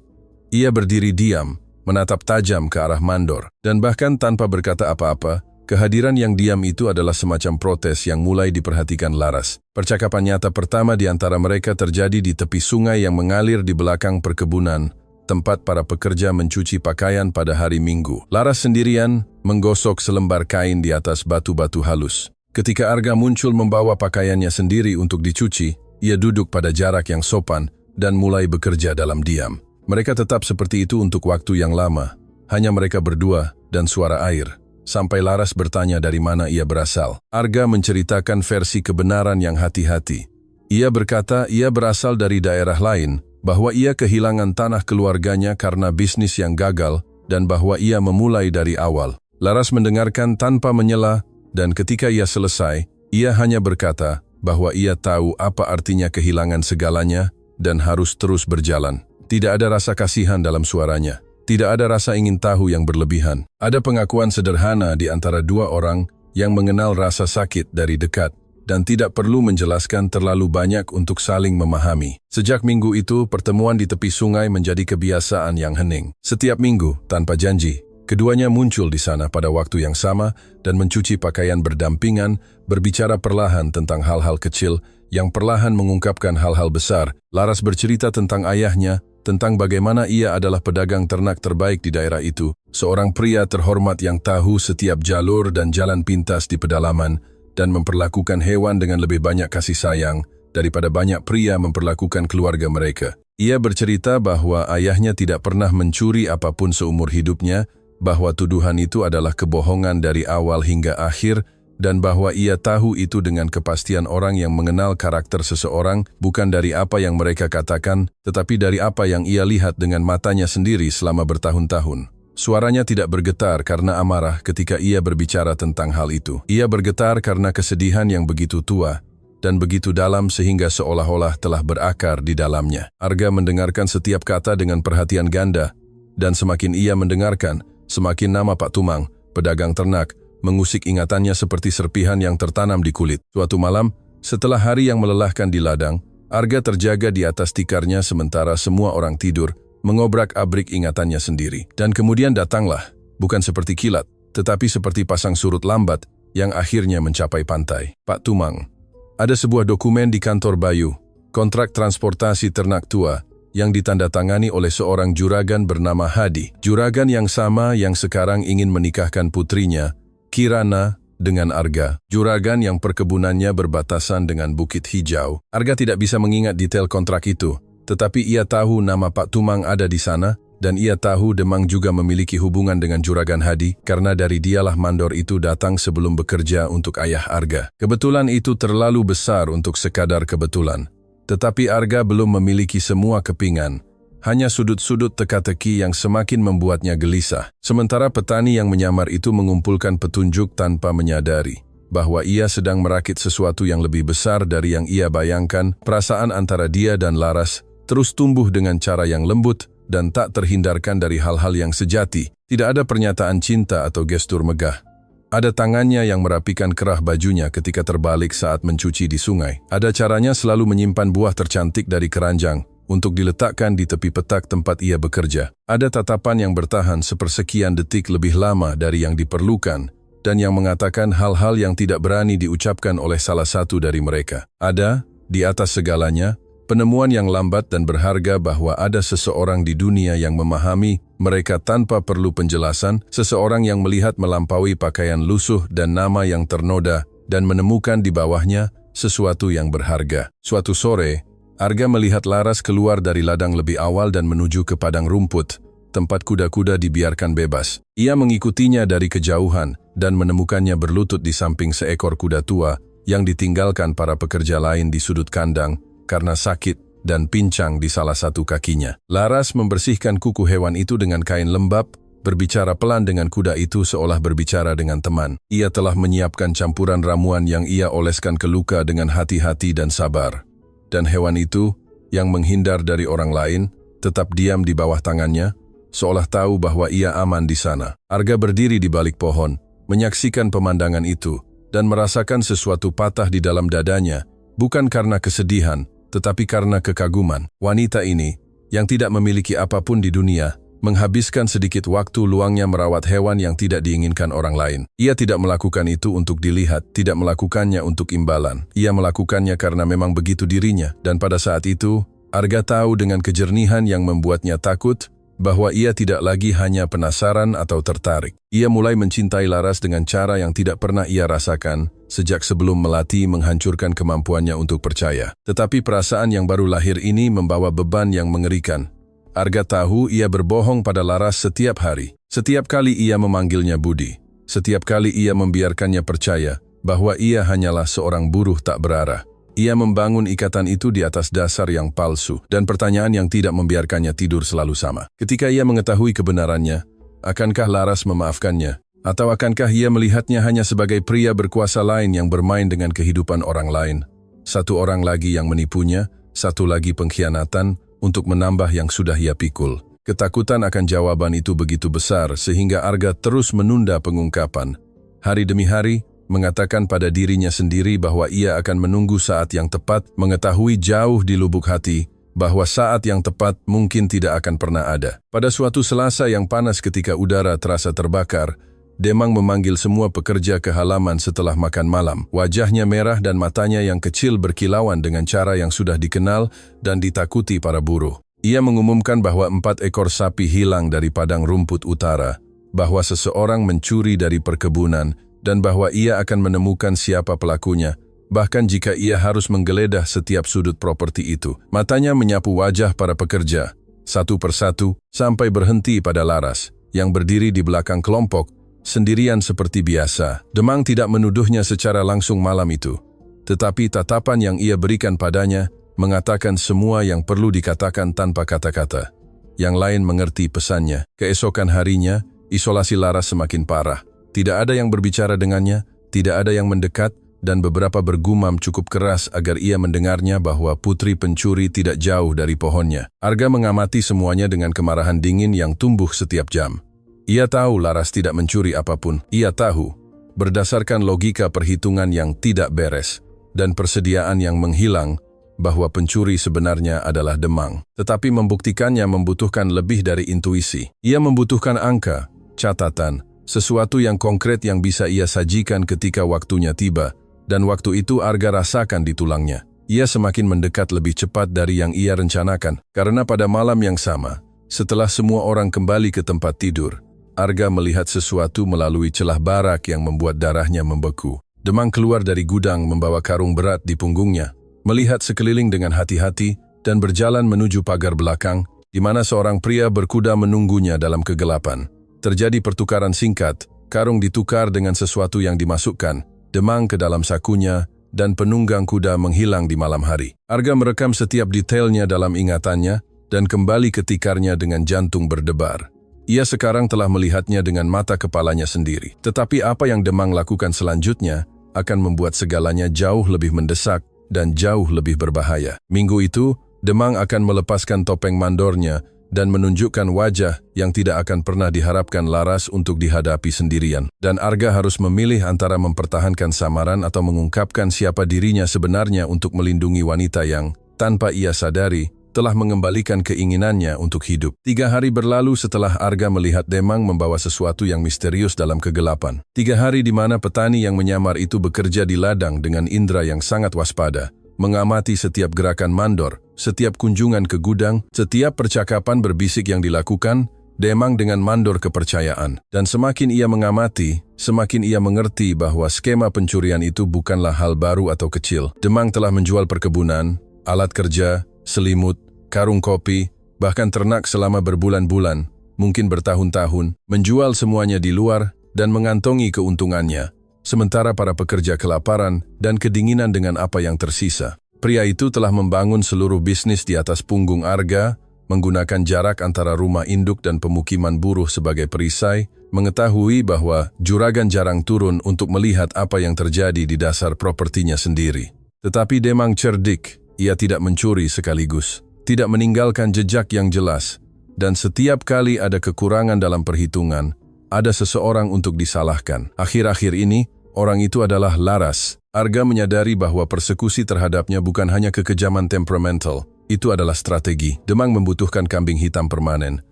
Ia berdiri diam, menatap tajam ke arah Mandor, dan bahkan tanpa berkata apa-apa, kehadiran yang diam itu adalah semacam protes yang mulai diperhatikan Laras. Percakapan nyata pertama di antara mereka terjadi di tepi sungai yang mengalir di belakang perkebunan, tempat para pekerja mencuci pakaian pada hari Minggu. Laras sendirian menggosok selembar kain di atas batu-batu halus. Ketika Arga muncul membawa pakaiannya sendiri untuk dicuci, ia duduk pada jarak yang sopan dan mulai bekerja dalam diam. Mereka tetap seperti itu untuk waktu yang lama, hanya mereka berdua dan suara air, sampai Laras bertanya dari mana ia berasal. Arga menceritakan versi kebenaran yang hati-hati. Ia berkata ia berasal dari daerah lain, bahwa ia kehilangan tanah keluarganya karena bisnis yang gagal, dan bahwa ia memulai dari awal. Laras mendengarkan tanpa menyela, dan ketika ia selesai, ia hanya berkata bahwa ia tahu apa artinya kehilangan segalanya dan harus terus berjalan. Tidak ada rasa kasihan dalam suaranya. Tidak ada rasa ingin tahu yang berlebihan. Ada pengakuan sederhana di antara dua orang yang mengenal rasa sakit dari dekat dan tidak perlu menjelaskan terlalu banyak untuk saling memahami. Sejak minggu itu, pertemuan di tepi sungai menjadi kebiasaan yang hening. Setiap minggu, tanpa janji, keduanya muncul di sana pada waktu yang sama dan mencuci pakaian berdampingan, berbicara perlahan tentang hal-hal kecil yang perlahan mengungkapkan hal-hal besar. Laras bercerita tentang ayahnya, tentang bagaimana ia adalah pedagang ternak terbaik di daerah itu, seorang pria terhormat yang tahu setiap jalur dan jalan pintas di pedalaman, dan memperlakukan hewan dengan lebih banyak kasih sayang daripada banyak pria memperlakukan keluarga mereka. Ia bercerita bahwa ayahnya tidak pernah mencuri apapun seumur hidupnya, bahwa tuduhan itu adalah kebohongan dari awal hingga akhir, dan bahwa ia tahu itu dengan kepastian orang yang mengenal karakter seseorang, bukan dari apa yang mereka katakan, tetapi dari apa yang ia lihat dengan matanya sendiri selama bertahun-tahun. Suaranya tidak bergetar karena amarah ketika ia berbicara tentang hal itu. Ia bergetar karena kesedihan yang begitu tua dan begitu dalam sehingga seolah-olah telah berakar di dalamnya. Arga mendengarkan setiap kata dengan perhatian ganda, dan semakin ia mendengarkan, semakin nama Pak Tumang, pedagang ternak, mengusik ingatannya seperti serpihan yang tertanam di kulit. Suatu malam, setelah hari yang melelahkan di ladang, Arga terjaga di atas tikarnya sementara semua orang tidur, mengobrak-abrik ingatannya sendiri. Dan kemudian datanglah, bukan seperti kilat, tetapi seperti pasang surut lambat yang akhirnya mencapai pantai. Pak Tumang, ada sebuah dokumen di kantor Bayu, kontrak transportasi ternak tua, yang ditandatangani oleh seorang juragan bernama Hadi. Juragan yang sama yang sekarang ingin menikahkan putrinya, Kirana, dengan Arga. Juragan yang perkebunannya berbatasan dengan Bukit Hijau. Arga tidak bisa mengingat detail kontrak itu, tetapi ia tahu nama Pak Tumang ada di sana, dan ia tahu Demang juga memiliki hubungan dengan Juragan Hadi, karena dari dialah mandor itu datang sebelum bekerja untuk ayah Arga. Kebetulan itu terlalu besar untuk sekadar kebetulan. Tetapi Arga belum memiliki semua kepingan, hanya sudut-sudut teka-teki yang semakin membuatnya gelisah. Sementara petani yang menyamar itu mengumpulkan petunjuk tanpa menyadari bahwa ia sedang merakit sesuatu yang lebih besar dari yang ia bayangkan. Perasaan antara dia dan Laras terus tumbuh dengan cara yang lembut dan tak terhindarkan dari hal-hal yang sejati. Tidak ada pernyataan cinta atau gestur megah. Ada tangannya yang merapikan kerah bajunya ketika terbalik saat mencuci di sungai. Ada caranya selalu menyimpan buah tercantik dari keranjang untuk diletakkan di tepi petak tempat ia bekerja. Ada tatapan yang bertahan sepersekian detik lebih lama dari yang diperlukan, dan yang mengatakan hal-hal yang tidak berani diucapkan oleh salah satu dari mereka. Ada, di atas segalanya, penemuan yang lambat dan berharga bahwa ada seseorang di dunia yang memahami mereka tanpa perlu penjelasan, seseorang yang melihat melampaui pakaian lusuh dan nama yang ternoda, dan menemukan di bawahnya sesuatu yang berharga. Suatu sore, Arga melihat Laras keluar dari ladang lebih awal dan menuju ke padang rumput, tempat kuda-kuda dibiarkan bebas. Ia mengikutinya dari kejauhan dan menemukannya berlutut di samping seekor kuda tua yang ditinggalkan para pekerja lain di sudut kandang karena sakit dan pincang di salah satu kakinya. Laras membersihkan kuku hewan itu dengan kain lembab, berbicara pelan dengan kuda itu seolah berbicara dengan teman. Ia telah menyiapkan campuran ramuan yang ia oleskan ke luka dengan hati-hati dan sabar. Dan hewan itu, yang menghindar dari orang lain, tetap diam di bawah tangannya, seolah tahu bahwa ia aman di sana. Arga berdiri di balik pohon, menyaksikan pemandangan itu, dan merasakan sesuatu patah di dalam dadanya, bukan karena kesedihan, tetapi karena kekaguman. Wanita ini, yang tidak memiliki apapun di dunia, menghabiskan sedikit waktu luangnya merawat hewan yang tidak diinginkan orang lain. Ia tidak melakukan itu untuk dilihat, tidak melakukannya untuk imbalan. Ia melakukannya karena memang begitu dirinya, dan pada saat itu, Arga tahu dengan kejernihan yang membuatnya takut bahwa ia tidak lagi hanya penasaran atau tertarik. Ia mulai mencintai Laras dengan cara yang tidak pernah ia rasakan sejak sebelum Melati menghancurkan kemampuannya untuk percaya. Tetapi perasaan yang baru lahir ini membawa beban yang mengerikan. Arga tahu ia berbohong pada Laras setiap hari. Setiap kali ia memanggilnya Budi. Setiap kali ia membiarkannya percaya bahwa ia hanyalah seorang buruh tak berarah. Ia membangun ikatan itu di atas dasar yang palsu, dan pertanyaan yang tidak membiarkannya tidur selalu sama. Ketika ia mengetahui kebenarannya, akankah Laras memaafkannya? Atau akankah ia melihatnya hanya sebagai pria berkuasa lain yang bermain dengan kehidupan orang lain? Satu orang lagi yang menipunya, satu lagi pengkhianatan, untuk menambah yang sudah ia pikul. Ketakutan akan jawaban itu begitu besar sehingga Arga terus menunda pengungkapan. Hari demi hari, mengatakan pada dirinya sendiri bahwa ia akan menunggu saat yang tepat, mengetahui jauh di lubuk hati bahwa saat yang tepat mungkin tidak akan pernah ada. Pada suatu Selasa yang panas ketika udara terasa terbakar, Demang memanggil semua pekerja ke halaman setelah makan malam. Wajahnya merah dan matanya yang kecil berkilauan dengan cara yang sudah dikenal dan ditakuti para buruh. Ia mengumumkan bahwa 4 ekor sapi hilang dari padang rumput utara, bahwa seseorang mencuri dari perkebunan, dan bahwa ia akan menemukan siapa pelakunya, bahkan jika ia harus menggeledah setiap sudut properti itu. Matanya menyapu wajah para pekerja, satu persatu, sampai berhenti pada Laras, yang berdiri di belakang kelompok, sendirian seperti biasa. Demang tidak menuduhnya secara langsung malam itu, tetapi tatapan yang ia berikan padanya mengatakan semua yang perlu dikatakan tanpa kata-kata. Yang lain mengerti pesannya. Keesokan harinya, isolasi Laras semakin parah. Tidak ada yang berbicara dengannya, tidak ada yang mendekat, dan beberapa bergumam cukup keras agar ia mendengarnya bahwa putri pencuri tidak jauh dari pohonnya. Arga mengamati semuanya dengan kemarahan dingin yang tumbuh setiap jam. Ia tahu Laras tidak mencuri apapun. Ia tahu, berdasarkan logika perhitungan yang tidak beres dan persediaan yang menghilang, bahwa pencuri sebenarnya adalah Demang. Tetapi membuktikannya membutuhkan lebih dari intuisi. Ia membutuhkan angka, catatan, sesuatu yang konkret yang bisa ia sajikan ketika waktunya tiba, dan waktu itu Arga rasakan di tulangnya. Ia semakin mendekat lebih cepat dari yang ia rencanakan, karena pada malam yang sama, setelah semua orang kembali ke tempat tidur, Arga melihat sesuatu melalui celah barak yang membuat darahnya membeku. Demang keluar dari gudang membawa karung berat di punggungnya, melihat sekeliling dengan hati-hati dan berjalan menuju pagar belakang, di mana seorang pria berkuda menunggunya dalam kegelapan. Terjadi pertukaran singkat, karung ditukar dengan sesuatu yang dimasukkan, Demang ke dalam sakunya, dan penunggang kuda menghilang di malam hari. Arga merekam setiap detailnya dalam ingatannya, dan kembali ke tikarnya dengan jantung berdebar. Ia sekarang telah melihatnya dengan mata kepalanya sendiri. Tetapi apa yang Demang lakukan selanjutnya akan membuat segalanya jauh lebih mendesak dan jauh lebih berbahaya. Minggu itu, Demang akan melepaskan topeng mandornya dan menunjukkan wajah yang tidak akan pernah diharapkan Laras untuk dihadapi sendirian. Dan Arga harus memilih antara mempertahankan samaran atau mengungkapkan siapa dirinya sebenarnya untuk melindungi wanita yang, tanpa ia sadari, telah mengembalikan keinginannya untuk hidup. 3 hari berlalu setelah Arga melihat Demang membawa sesuatu yang misterius dalam kegelapan. 3 hari di mana petani yang menyamar itu bekerja di ladang dengan indera yang sangat waspada, mengamati setiap gerakan mandor, setiap kunjungan ke gudang, setiap percakapan berbisik yang dilakukan, Demang dengan mandor kepercayaan. Dan semakin ia mengamati, semakin ia mengerti bahwa skema pencurian itu bukanlah hal baru atau kecil. Demang telah menjual perkebunan, alat kerja, selimut, karung kopi, bahkan ternak selama berbulan-bulan, mungkin bertahun-tahun, menjual semuanya di luar dan mengantongi keuntungannya, sementara para pekerja kelaparan dan kedinginan dengan apa yang tersisa. Pria itu telah membangun seluruh bisnis di atas punggung Arga, menggunakan jarak antara rumah induk dan pemukiman buruh sebagai perisai, mengetahui bahwa juragan jarang turun untuk melihat apa yang terjadi di dasar propertinya sendiri. Tetapi Demang cerdik. Ia tidak mencuri sekaligus, tidak meninggalkan jejak yang jelas, dan setiap kali ada kekurangan dalam perhitungan, ada seseorang untuk disalahkan. Akhir-akhir ini, orang itu adalah Laras. Arga menyadari bahwa persekusi terhadapnya bukan hanya kekejaman temperamental, itu adalah strategi. Demang membutuhkan kambing hitam permanen.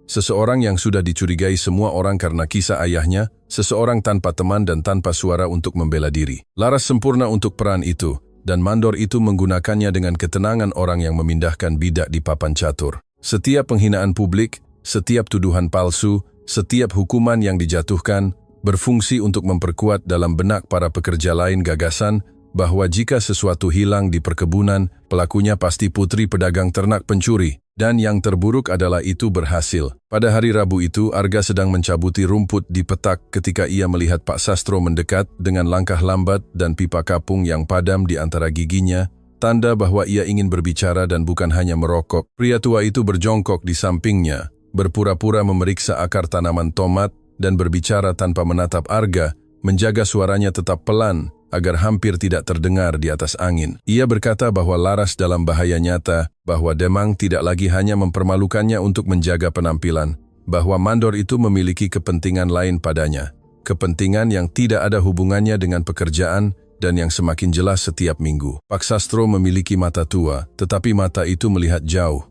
Seseorang yang sudah dicurigai semua orang karena kisah ayahnya, seseorang tanpa teman dan tanpa suara untuk membela diri. Laras sempurna untuk peran itu, dan mandor itu menggunakannya dengan ketenangan orang yang memindahkan bidak di papan catur. Setiap penghinaan publik, setiap tuduhan palsu, setiap hukuman yang dijatuhkan, berfungsi untuk memperkuat dalam benak para pekerja lain gagasan bahwa jika sesuatu hilang di perkebunan, pelakunya pasti putri pedagang ternak pencuri, dan yang terburuk adalah itu berhasil. Pada hari Rabu itu, Arga sedang mencabuti rumput di petak ketika ia melihat Pak Sastro mendekat dengan langkah lambat dan pipa kapung yang padam di antara giginya, tanda bahwa ia ingin berbicara dan bukan hanya merokok. Pria tua itu berjongkok di sampingnya, berpura-pura memeriksa akar tanaman tomat, dan berbicara tanpa menatap Arga, menjaga suaranya tetap pelan, agar hampir tidak terdengar di atas angin. Ia berkata bahwa Laras dalam bahaya nyata, bahwa Demang tidak lagi hanya mempermalukannya untuk menjaga penampilan, bahwa mandor itu memiliki kepentingan lain padanya, kepentingan yang tidak ada hubungannya dengan pekerjaan dan yang semakin jelas setiap minggu. Pak Sastro memiliki mata tua, tetapi mata itu melihat jauh.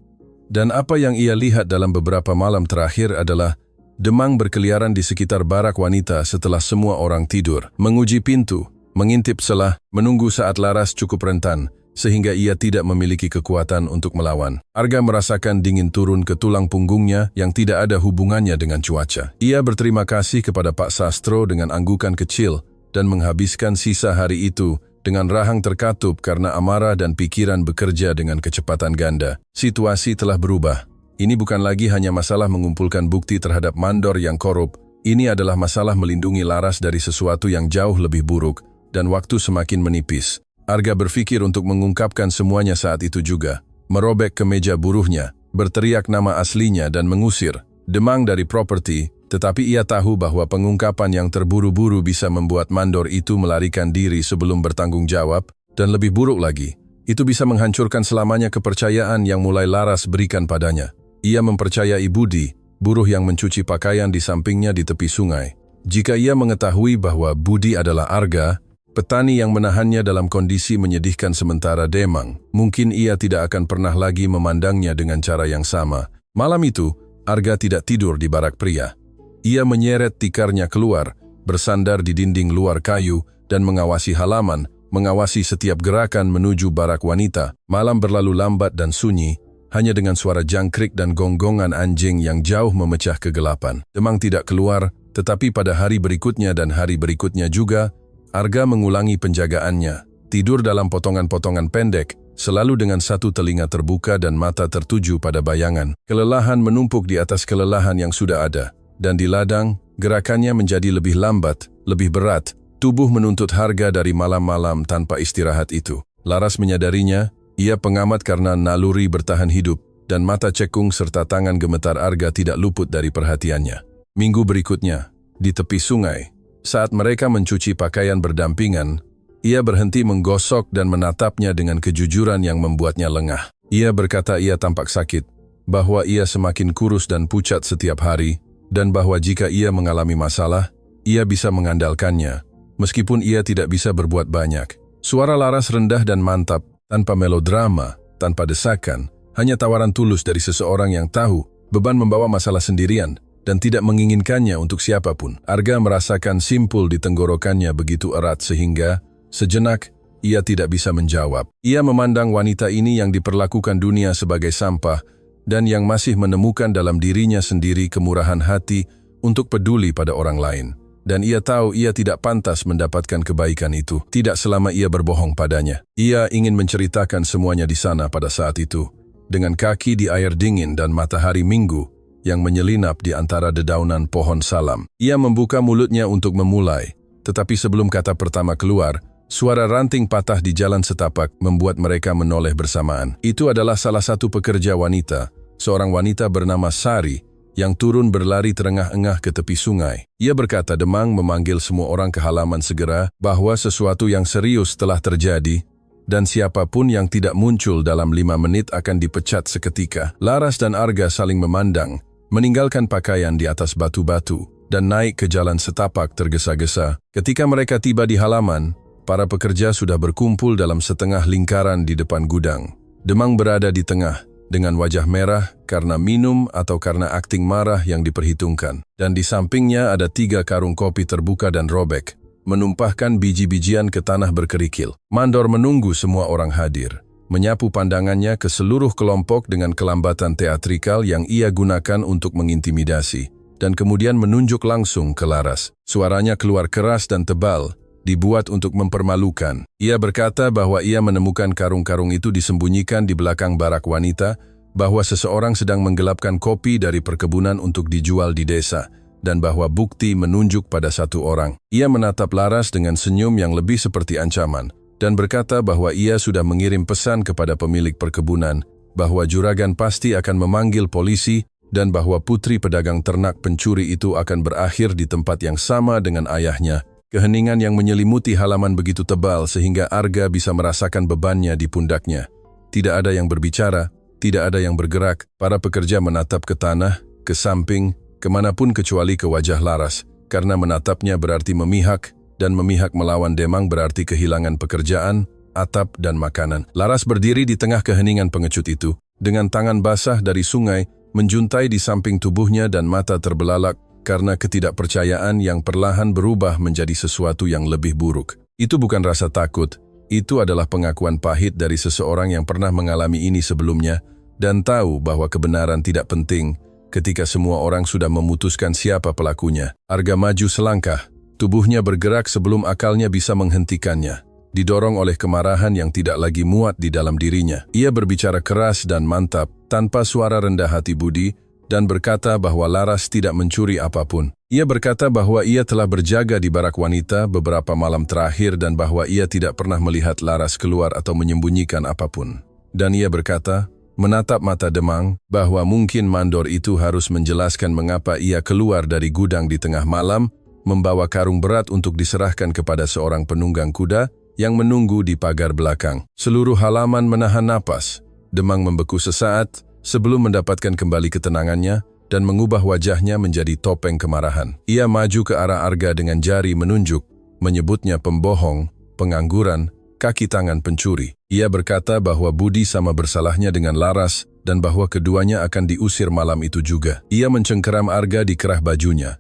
Dan apa yang ia lihat dalam beberapa malam terakhir adalah Demang berkeliaran di sekitar barak wanita setelah semua orang tidur, menguji pintu, mengintip celah, menunggu saat Laras cukup rentan, sehingga ia tidak memiliki kekuatan untuk melawan. Arga merasakan dingin turun ke tulang punggungnya yang tidak ada hubungannya dengan cuaca. Ia berterima kasih kepada Pak Sastro dengan anggukan kecil dan menghabiskan sisa hari itu dengan rahang terkatup karena amarah dan pikiran bekerja dengan kecepatan ganda. Situasi telah berubah. Ini bukan lagi hanya masalah mengumpulkan bukti terhadap mandor yang korup, ini adalah masalah melindungi Laras dari sesuatu yang jauh lebih buruk, dan waktu semakin menipis. Arga berpikir untuk mengungkapkan semuanya saat itu juga, merobek kemeja buruhnya, berteriak nama aslinya dan mengusir Demang dari properti, tetapi ia tahu bahwa pengungkapan yang terburu-buru bisa membuat mandor itu melarikan diri sebelum bertanggung jawab, dan lebih buruk lagi, itu bisa menghancurkan selamanya kepercayaan yang mulai Laras berikan padanya. Ia mempercayai Budi, buruh yang mencuci pakaian di sampingnya di tepi sungai. Jika ia mengetahui bahwa Budi adalah Arga, petani yang menahannya dalam kondisi menyedihkan sementara Demang, mungkin ia tidak akan pernah lagi memandangnya dengan cara yang sama. Malam itu, Arga tidak tidur di barak pria. Ia menyeret tikarnya keluar, bersandar di dinding luar kayu, dan mengawasi halaman, mengawasi setiap gerakan menuju barak wanita. Malam berlalu lambat dan sunyi, hanya dengan suara jangkrik dan gonggongan anjing yang jauh memecah kegelapan. Demang tidak keluar, tetapi pada hari berikutnya dan hari berikutnya juga, Arga mengulangi penjagaannya, tidur dalam potongan-potongan pendek, selalu dengan satu telinga terbuka dan mata tertuju pada bayangan. Kelelahan menumpuk di atas kelelahan yang sudah ada, dan di ladang, gerakannya menjadi lebih lambat, lebih berat. Tubuh menuntut harga dari malam-malam tanpa istirahat itu. Laras menyadarinya. Ia pengamat karena naluri bertahan hidup, dan mata cekung serta tangan gemetar Arga tidak luput dari perhatiannya. Minggu berikutnya, di tepi sungai, saat mereka mencuci pakaian berdampingan, ia berhenti menggosok dan menatapnya dengan kejujuran yang membuatnya lengah. Ia berkata ia tampak sakit, bahwa ia semakin kurus dan pucat setiap hari, dan bahwa jika ia mengalami masalah, ia bisa mengandalkannya, meskipun ia tidak bisa berbuat banyak. Suara Laras rendah dan mantap, tanpa melodrama, tanpa desakan, hanya tawaran tulus dari seseorang yang tahu beban membawa masalah sendirian dan tidak menginginkannya untuk siapapun. Arga merasakan simpul di tenggorokannya begitu erat sehingga, sejenak, ia tidak bisa menjawab. Ia memandang wanita ini yang diperlakukan dunia sebagai sampah dan yang masih menemukan dalam dirinya sendiri kemurahan hati untuk peduli pada orang lain. Dan ia tahu ia tidak pantas mendapatkan kebaikan itu, tidak selama ia berbohong padanya. Ia ingin menceritakan semuanya di sana pada saat itu, dengan kaki di air dingin dan matahari minggu yang menyelinap di antara dedaunan pohon salam. Ia membuka mulutnya untuk memulai, tetapi sebelum kata pertama keluar, suara ranting patah di jalan setapak membuat mereka menoleh bersamaan. Itu adalah salah satu pekerja wanita, seorang wanita bernama Sari, yang turun berlari terengah-engah ke tepi sungai. Ia berkata Demang memanggil semua orang ke halaman segera bahwa sesuatu yang serius telah terjadi dan siapapun yang tidak muncul dalam 5 menit akan dipecat seketika. Laras dan Arga saling memandang, meninggalkan pakaian di atas batu-batu, dan naik ke jalan setapak tergesa-gesa. Ketika mereka tiba di halaman, para pekerja sudah berkumpul dalam setengah lingkaran di depan gudang. Demang berada di tengah, dengan wajah merah karena minum atau karena akting marah yang diperhitungkan. Dan di sampingnya ada 3 karung kopi terbuka dan robek, menumpahkan biji-bijian ke tanah berkerikil. Mandor menunggu semua orang hadir, menyapu pandangannya ke seluruh kelompok dengan kelambatan teatrikal yang ia gunakan untuk mengintimidasi, dan kemudian menunjuk langsung ke Laras. Suaranya keluar keras dan tebal, dibuat untuk mempermalukan. Ia berkata bahwa ia menemukan karung-karung itu disembunyikan di belakang barak wanita, bahwa seseorang sedang menggelapkan kopi dari perkebunan untuk dijual di desa, dan bahwa bukti menunjuk pada 1 orang. Ia menatap Laras dengan senyum yang lebih seperti ancaman, dan berkata bahwa ia sudah mengirim pesan kepada pemilik perkebunan, bahwa juragan pasti akan memanggil polisi, dan bahwa putri pedagang ternak pencuri itu akan berakhir di tempat yang sama dengan ayahnya. Keheningan yang menyelimuti halaman begitu tebal sehingga Arga bisa merasakan bebannya di pundaknya. Tidak ada yang berbicara, tidak ada yang bergerak. Para pekerja menatap ke tanah, ke samping, kemanapun kecuali ke wajah Laras, karena menatapnya berarti memihak, dan memihak melawan Demang berarti kehilangan pekerjaan, atap, dan makanan. Laras berdiri di tengah keheningan pengecut itu, dengan tangan basah dari sungai, menjuntai di samping tubuhnya dan mata terbelalak, karena ketidakpercayaan yang perlahan berubah menjadi sesuatu yang lebih buruk. Itu bukan rasa takut, itu adalah pengakuan pahit dari seseorang yang pernah mengalami ini sebelumnya dan tahu bahwa kebenaran tidak penting ketika semua orang sudah memutuskan siapa pelakunya. Arga maju selangkah, tubuhnya bergerak sebelum akalnya bisa menghentikannya, didorong oleh kemarahan yang tidak lagi muat di dalam dirinya. Ia berbicara keras dan mantap, tanpa suara rendah hati budi, dan berkata bahwa Laras tidak mencuri apapun. Ia berkata bahwa ia telah berjaga di barak wanita beberapa malam terakhir dan bahwa ia tidak pernah melihat Laras keluar atau menyembunyikan apapun. Dan ia berkata, menatap mata Demang, bahwa mungkin mandor itu harus menjelaskan mengapa ia keluar dari gudang di tengah malam, membawa karung berat untuk diserahkan kepada seorang penunggang kuda yang menunggu di pagar belakang. Seluruh halaman menahan napas. Demang membeku sesaat, sebelum mendapatkan kembali ketenangannya dan mengubah wajahnya menjadi topeng kemarahan. Ia maju ke arah Arga dengan jari menunjuk, menyebutnya pembohong, pengangguran, kaki tangan pencuri. Ia berkata bahwa budi sama bersalahnya dengan Laras dan bahwa keduanya akan diusir malam itu juga. Ia mencengkeram Arga di kerah bajunya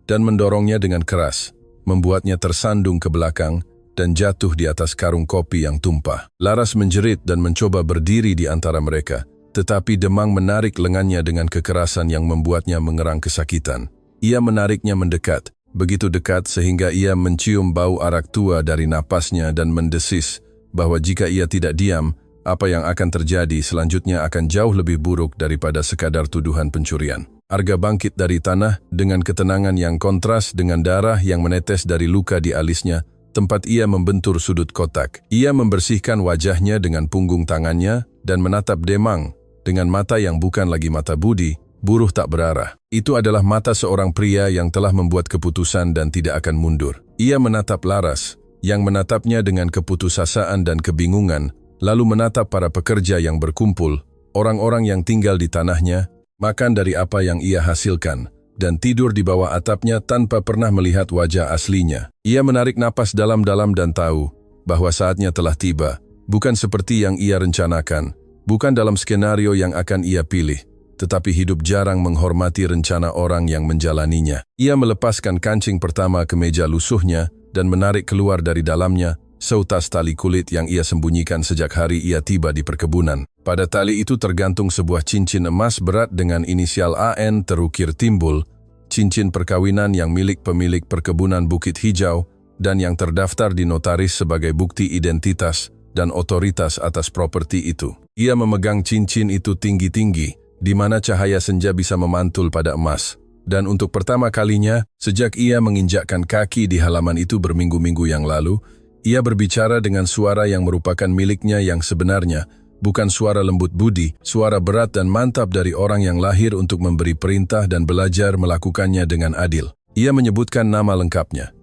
dan mendorongnya dengan keras, membuatnya tersandung ke belakang dan jatuh di atas karung kopi yang tumpah. Laras menjerit dan mencoba berdiri di antara mereka, tetapi Demang menarik lengannya dengan kekerasan yang membuatnya mengerang kesakitan. Ia menariknya mendekat, begitu dekat sehingga ia mencium bau arak tua dari napasnya dan mendesis bahwa jika ia tidak diam, apa yang akan terjadi selanjutnya akan jauh lebih buruk daripada sekadar tuduhan pencurian. Arga bangkit dari tanah dengan ketenangan yang kontras dengan darah yang menetes dari luka di alisnya, tempat ia membentur sudut kotak. Ia membersihkan wajahnya dengan punggung tangannya dan menatap Demang dengan mata yang bukan lagi mata budi, buruh tak berarah. Itu adalah mata seorang pria yang telah membuat keputusan dan tidak akan mundur. Ia menatap Laras, yang menatapnya dengan keputusasaan dan kebingungan, lalu menatap para pekerja yang berkumpul, orang-orang yang tinggal di tanahnya, makan dari apa yang ia hasilkan, dan tidur di bawah atapnya tanpa pernah melihat wajah aslinya. Ia menarik napas dalam-dalam dan tahu bahwa saatnya telah tiba, bukan seperti yang ia rencanakan, bukan dalam skenario yang akan ia pilih, tetapi hidup jarang menghormati rencana orang yang menjalaninya. Ia melepaskan kancing pertama ke meja lusuhnya dan menarik keluar dari dalamnya seutas tali kulit yang ia sembunyikan sejak hari ia tiba di perkebunan. Pada tali itu tergantung sebuah cincin emas berat dengan inisial AN terukir timbul, cincin perkawinan yang milik pemilik perkebunan Bukit Hijau dan yang terdaftar di notaris sebagai bukti identitas dan otoritas atas properti itu. Ia memegang cincin itu tinggi-tinggi, di mana cahaya senja bisa memantul pada emas. Dan untuk pertama kalinya, sejak ia menginjakkan kaki di halaman itu berminggu-minggu yang lalu, ia berbicara dengan suara yang merupakan miliknya yang sebenarnya, bukan suara lembut budi, suara berat dan mantap dari orang yang lahir untuk memberi perintah dan belajar melakukannya dengan adil. Ia menyebutkan nama lengkapnya.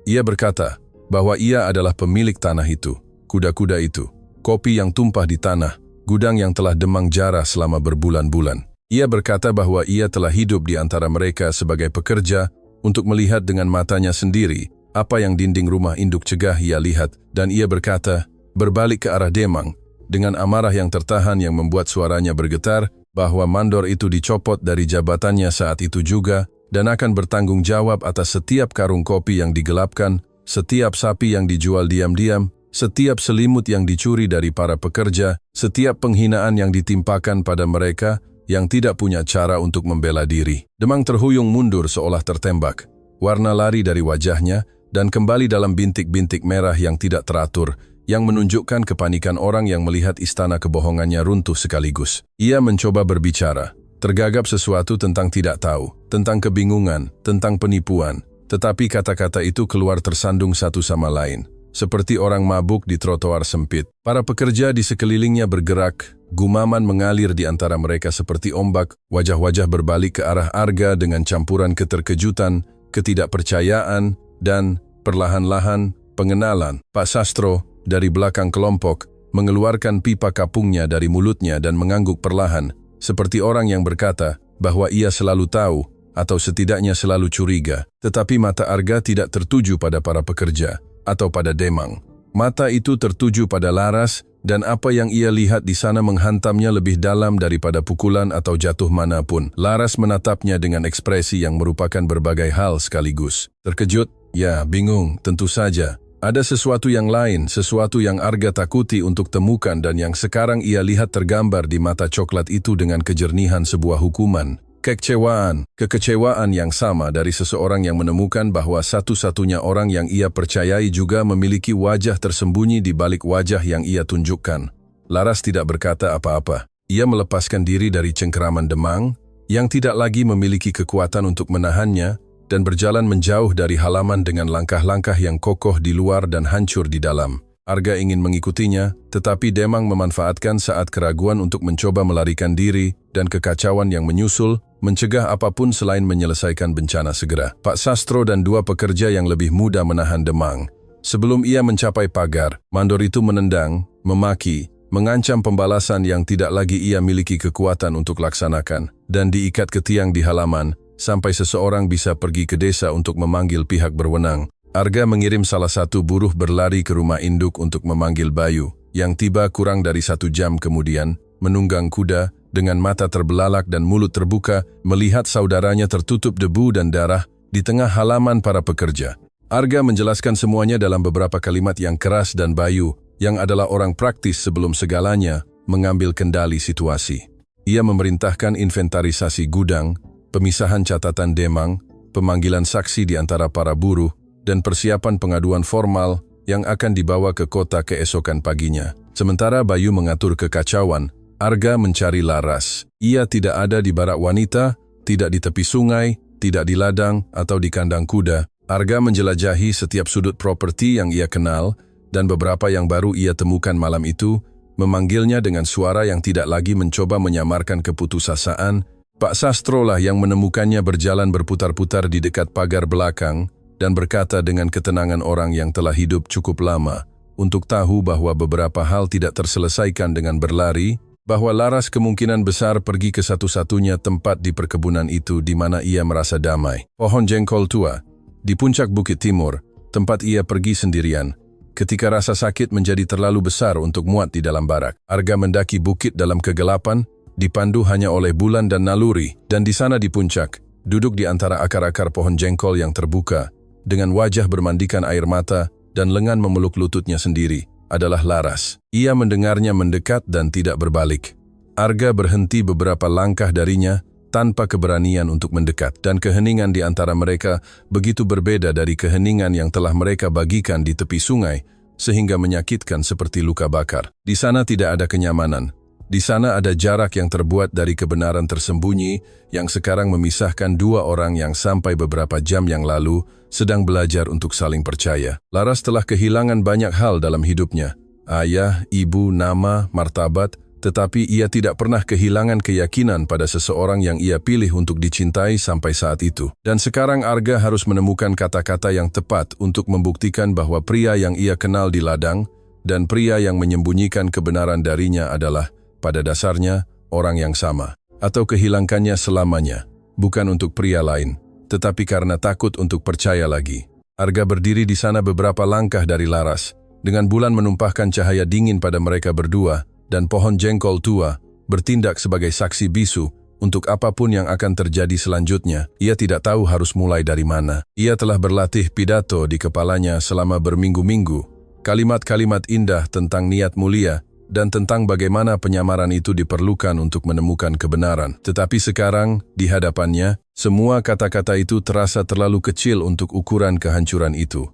Ia berkata bahwa ia adalah pemilik tanah itu, kuda-kuda itu, kopi yang tumpah di tanah, gudang yang telah demang jarah selama berbulan-bulan. Ia berkata bahwa ia telah hidup di antara mereka sebagai pekerja untuk melihat dengan matanya sendiri apa yang dinding rumah induk cegah ia lihat, dan ia berkata, berbalik ke arah Demang, dengan amarah yang tertahan yang membuat suaranya bergetar, bahwa mandor itu dicopot dari jabatannya saat itu juga, dan akan bertanggung jawab atas setiap karung kopi yang digelapkan, setiap sapi yang dijual diam-diam, setiap selimut yang dicuri dari para pekerja, setiap penghinaan yang ditimpakan pada mereka yang tidak punya cara untuk membela diri. Demang terhuyung mundur seolah tertembak. Warna lari dari wajahnya dan kembali dalam bintik-bintik merah yang tidak teratur, yang menunjukkan kepanikan orang yang melihat istana kebohongannya runtuh sekaligus. Ia mencoba berbicara, tergagap sesuatu tentang tidak tahu, tentang kebingungan, tentang penipuan, tetapi kata-kata itu keluar tersandung satu sama lain, seperti orang mabuk di trotoar sempit. Para pekerja di sekelilingnya bergerak, gumaman mengalir di antara mereka seperti ombak, wajah-wajah berbalik ke arah Arga dengan campuran keterkejutan, ketidakpercayaan, dan perlahan-lahan pengenalan. Pak Sastro dari belakang kelompok mengeluarkan pipa kapungnya dari mulutnya dan mengangguk perlahan, seperti orang yang berkata bahwa ia selalu tahu atau setidaknya selalu curiga. Tetapi mata Arga tidak tertuju pada para pekerja atau pada Demang. Mata itu tertuju pada Laras, dan apa yang ia lihat di sana menghantamnya lebih dalam daripada pukulan atau jatuh manapun. Laras menatapnya dengan ekspresi yang merupakan berbagai hal sekaligus. Terkejut? Ya, bingung, tentu saja. Ada sesuatu yang lain, sesuatu yang Arga takuti untuk temukan dan yang sekarang ia lihat tergambar di mata coklat itu dengan kejernihan sebuah hukuman. Kekecewaan yang sama dari seseorang yang menemukan bahwa satu-satunya orang yang ia percayai juga memiliki wajah tersembunyi di balik wajah yang ia tunjukkan. Laras tidak berkata apa-apa. Ia melepaskan diri dari cengkeraman Demang, yang tidak lagi memiliki kekuatan untuk menahannya, dan berjalan menjauh dari halaman dengan langkah-langkah yang kokoh di luar dan hancur di dalam. Arga ingin mengikutinya, tetapi Demang memanfaatkan saat keraguan untuk mencoba melarikan diri dan kekacauan yang menyusul, mencegah apapun selain menyelesaikan bencana segera. Pak Sastro dan dua pekerja yang lebih muda menahan Demang. Sebelum ia mencapai pagar, mandor itu menendang, memaki, mengancam pembalasan yang tidak lagi ia miliki kekuatan untuk laksanakan, dan diikat ke tiang di halaman, sampai seseorang bisa pergi ke desa untuk memanggil pihak berwenang. Arga mengirim salah satu buruh berlari ke rumah induk untuk memanggil Bayu, yang tiba kurang dari 1 jam kemudian, menunggang kuda, dengan mata terbelalak dan mulut terbuka, melihat saudaranya tertutup debu dan darah di tengah halaman para pekerja. Arga menjelaskan semuanya dalam beberapa kalimat yang keras, dan Bayu, yang adalah orang praktis sebelum segalanya, mengambil kendali situasi. Ia memerintahkan inventarisasi gudang, pemisahan catatan Demang, pemanggilan saksi di antara para buruh, dan persiapan pengaduan formal yang akan dibawa ke kota keesokan paginya. Sementara Bayu mengatur kekacauan, Arga mencari Laras. Ia tidak ada di barak wanita, tidak di tepi sungai, tidak di ladang atau di kandang kuda. Arga menjelajahi setiap sudut properti yang ia kenal, dan beberapa yang baru ia temukan malam itu, memanggilnya dengan suara yang tidak lagi mencoba menyamarkan keputusasaan. Pak Sastro lah yang menemukannya berjalan berputar-putar di dekat pagar belakang, dan berkata dengan ketenangan orang yang telah hidup cukup lama, untuk tahu bahwa beberapa hal tidak terselesaikan dengan berlari, bahwa Laras kemungkinan besar pergi ke satu-satunya tempat di perkebunan itu di mana ia merasa damai. Pohon jengkol tua, di puncak Bukit Timur, tempat ia pergi sendirian, ketika rasa sakit menjadi terlalu besar untuk muat di dalam barak. Arga mendaki bukit dalam kegelapan, dipandu hanya oleh bulan dan naluri, dan di sana di puncak, duduk di antara akar-akar pohon jengkol yang terbuka, dengan wajah bermandikan air mata dan lengan memeluk lututnya sendiri, adalah Laras. Ia mendengarnya mendekat dan tidak berbalik. Arga berhenti beberapa langkah darinya tanpa keberanian untuk mendekat, dan keheningan di antara mereka begitu berbeda dari keheningan yang telah mereka bagikan di tepi sungai, sehingga menyakitkan seperti luka bakar. Di sana tidak ada kenyamanan. Di sana ada jarak yang terbuat dari kebenaran tersembunyi yang sekarang memisahkan dua orang yang sampai beberapa jam yang lalu sedang belajar untuk saling percaya. Laras telah kehilangan banyak hal dalam hidupnya. Ayah, ibu, nama, martabat, tetapi ia tidak pernah kehilangan keyakinan pada seseorang yang ia pilih untuk dicintai sampai saat itu. Dan sekarang Arga harus menemukan kata-kata yang tepat untuk membuktikan bahwa pria yang ia kenal di ladang dan pria yang menyembunyikan kebenaran darinya adalah, pada dasarnya, orang yang sama, atau kehilangkannya selamanya, bukan untuk pria lain, tetapi karena takut untuk percaya lagi. Arga berdiri di sana beberapa langkah dari Laras, dengan bulan menumpahkan cahaya dingin pada mereka berdua, dan pohon jengkol tua bertindak sebagai saksi bisu untuk apapun yang akan terjadi selanjutnya. Ia tidak tahu harus mulai dari mana. Ia telah berlatih pidato di kepalanya selama berminggu-minggu, kalimat-kalimat indah tentang niat mulia dan tentang bagaimana penyamaran itu diperlukan untuk menemukan kebenaran. Tetapi sekarang, di hadapannya, semua kata-kata itu terasa terlalu kecil untuk ukuran kehancuran itu.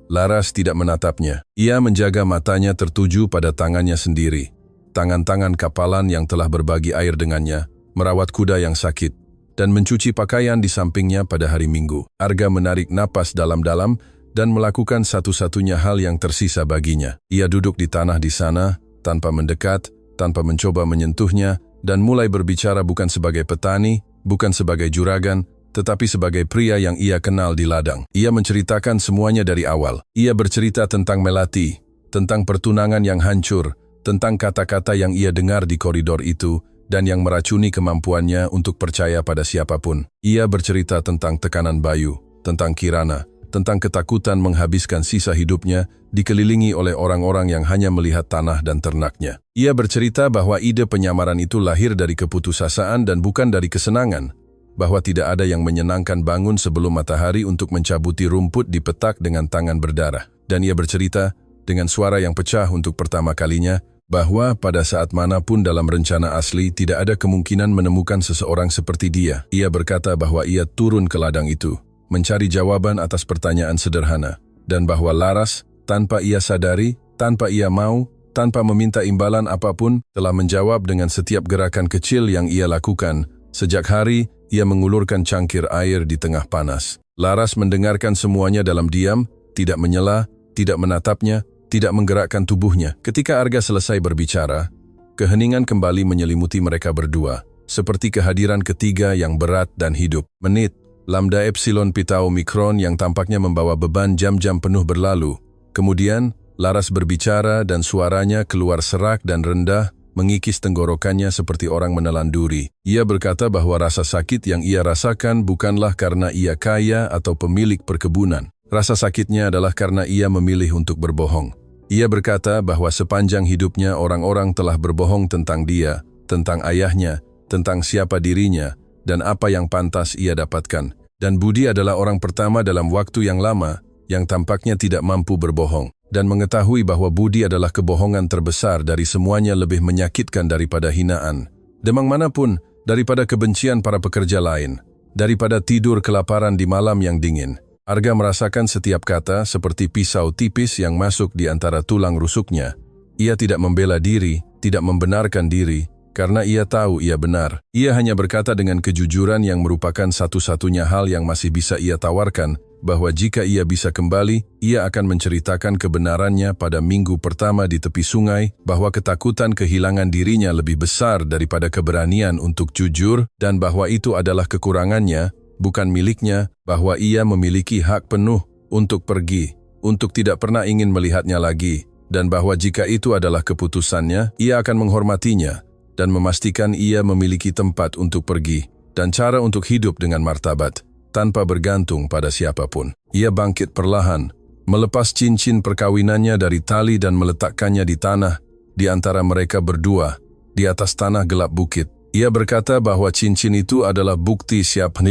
Laras tidak menatapnya. Ia menjaga matanya tertuju pada tangannya sendiri. Tangan-tangan kapalan yang telah berbagi air dengannya, merawat kuda yang sakit, dan mencuci pakaian di sampingnya pada hari Minggu. Arga menarik napas dalam-dalam dan melakukan satu-satunya hal yang tersisa baginya. Ia duduk di tanah di sana, tanpa mendekat, tanpa mencoba menyentuhnya, dan mulai berbicara bukan sebagai petani, bukan sebagai juragan, tetapi sebagai pria yang ia kenal di ladang. Ia menceritakan semuanya dari awal. Ia bercerita tentang Melati, tentang pertunangan yang hancur, tentang kata-kata yang ia dengar di koridor itu, dan yang meracuni kemampuannya untuk percaya pada siapapun. Ia bercerita tentang tekanan Bayu, tentang Kirana, tentang ketakutan menghabiskan sisa hidupnya dikelilingi oleh orang-orang yang hanya melihat tanah dan ternaknya. Ia bercerita bahwa ide penyamaran itu lahir dari keputusasaan dan bukan dari kesenangan, bahwa tidak ada yang menyenangkan bangun sebelum matahari untuk mencabuti rumput di petak dengan tangan berdarah. Dan ia bercerita dengan suara yang pecah untuk pertama kalinya, bahwa pada saat manapun dalam rencana asli tidak ada kemungkinan menemukan seseorang seperti dia. Ia berkata bahwa ia turun ke ladang itu, mencari jawaban atas pertanyaan sederhana, dan bahwa Laras, tanpa ia sadari, tanpa ia mau, tanpa meminta imbalan apapun, telah menjawab dengan setiap gerakan kecil yang ia lakukan. Sejak hari, ia mengulurkan cangkir air di tengah panas. Laras mendengarkan semuanya dalam diam, tidak menyela, tidak menatapnya, tidak menggerakkan tubuhnya. Ketika Arga selesai berbicara, keheningan kembali menyelimuti mereka berdua, seperti kehadiran ketiga yang berat dan hidup. Menit, lambda epsilon pitau mikron yang tampaknya membawa beban jam-jam penuh berlalu. Kemudian, Laras berbicara dan suaranya keluar serak dan rendah, mengikis tenggorokannya seperti orang menelan duri. Ia berkata bahwa rasa sakit yang ia rasakan bukanlah karena ia kaya atau pemilik perkebunan. Rasa sakitnya adalah karena ia memilih untuk berbohong. Ia berkata bahwa sepanjang hidupnya orang-orang telah berbohong tentang dia, tentang ayahnya, tentang siapa dirinya, dan apa yang pantas ia dapatkan. Dan Budi adalah orang pertama dalam waktu yang lama yang tampaknya tidak mampu berbohong. Dan mengetahui bahwa Budi adalah kebohongan terbesar dari semuanya lebih menyakitkan daripada hinaan. Demang manapun, daripada kebencian para pekerja lain, daripada tidur kelaparan di malam yang dingin. Arga merasakan setiap kata seperti pisau tipis yang masuk di antara tulang rusuknya. Ia tidak membela diri, tidak membenarkan diri, karena ia tahu ia benar. Ia hanya berkata dengan kejujuran yang merupakan satu-satunya hal yang masih bisa ia tawarkan, bahwa jika ia bisa kembali, ia akan menceritakan kebenarannya pada minggu pertama di tepi sungai, bahwa ketakutan kehilangan dirinya lebih besar daripada keberanian untuk jujur, dan bahwa itu adalah kekurangannya, bukan miliknya, bahwa ia memiliki hak penuh untuk pergi, untuk tidak pernah ingin melihatnya lagi, dan bahwa jika itu adalah keputusannya, ia akan menghormatinya, dan memastikan ia memiliki tempat untuk pergi, dan cara untuk hidup dengan martabat, tanpa bergantung pada siapapun. Ia bangkit perlahan, melepas cincin perkawinannya dari tali dan meletakkannya di tanah, di antara mereka berdua, di atas tanah gelap bukit. Ia berkata bahwa cincin itu adalah bukti siapa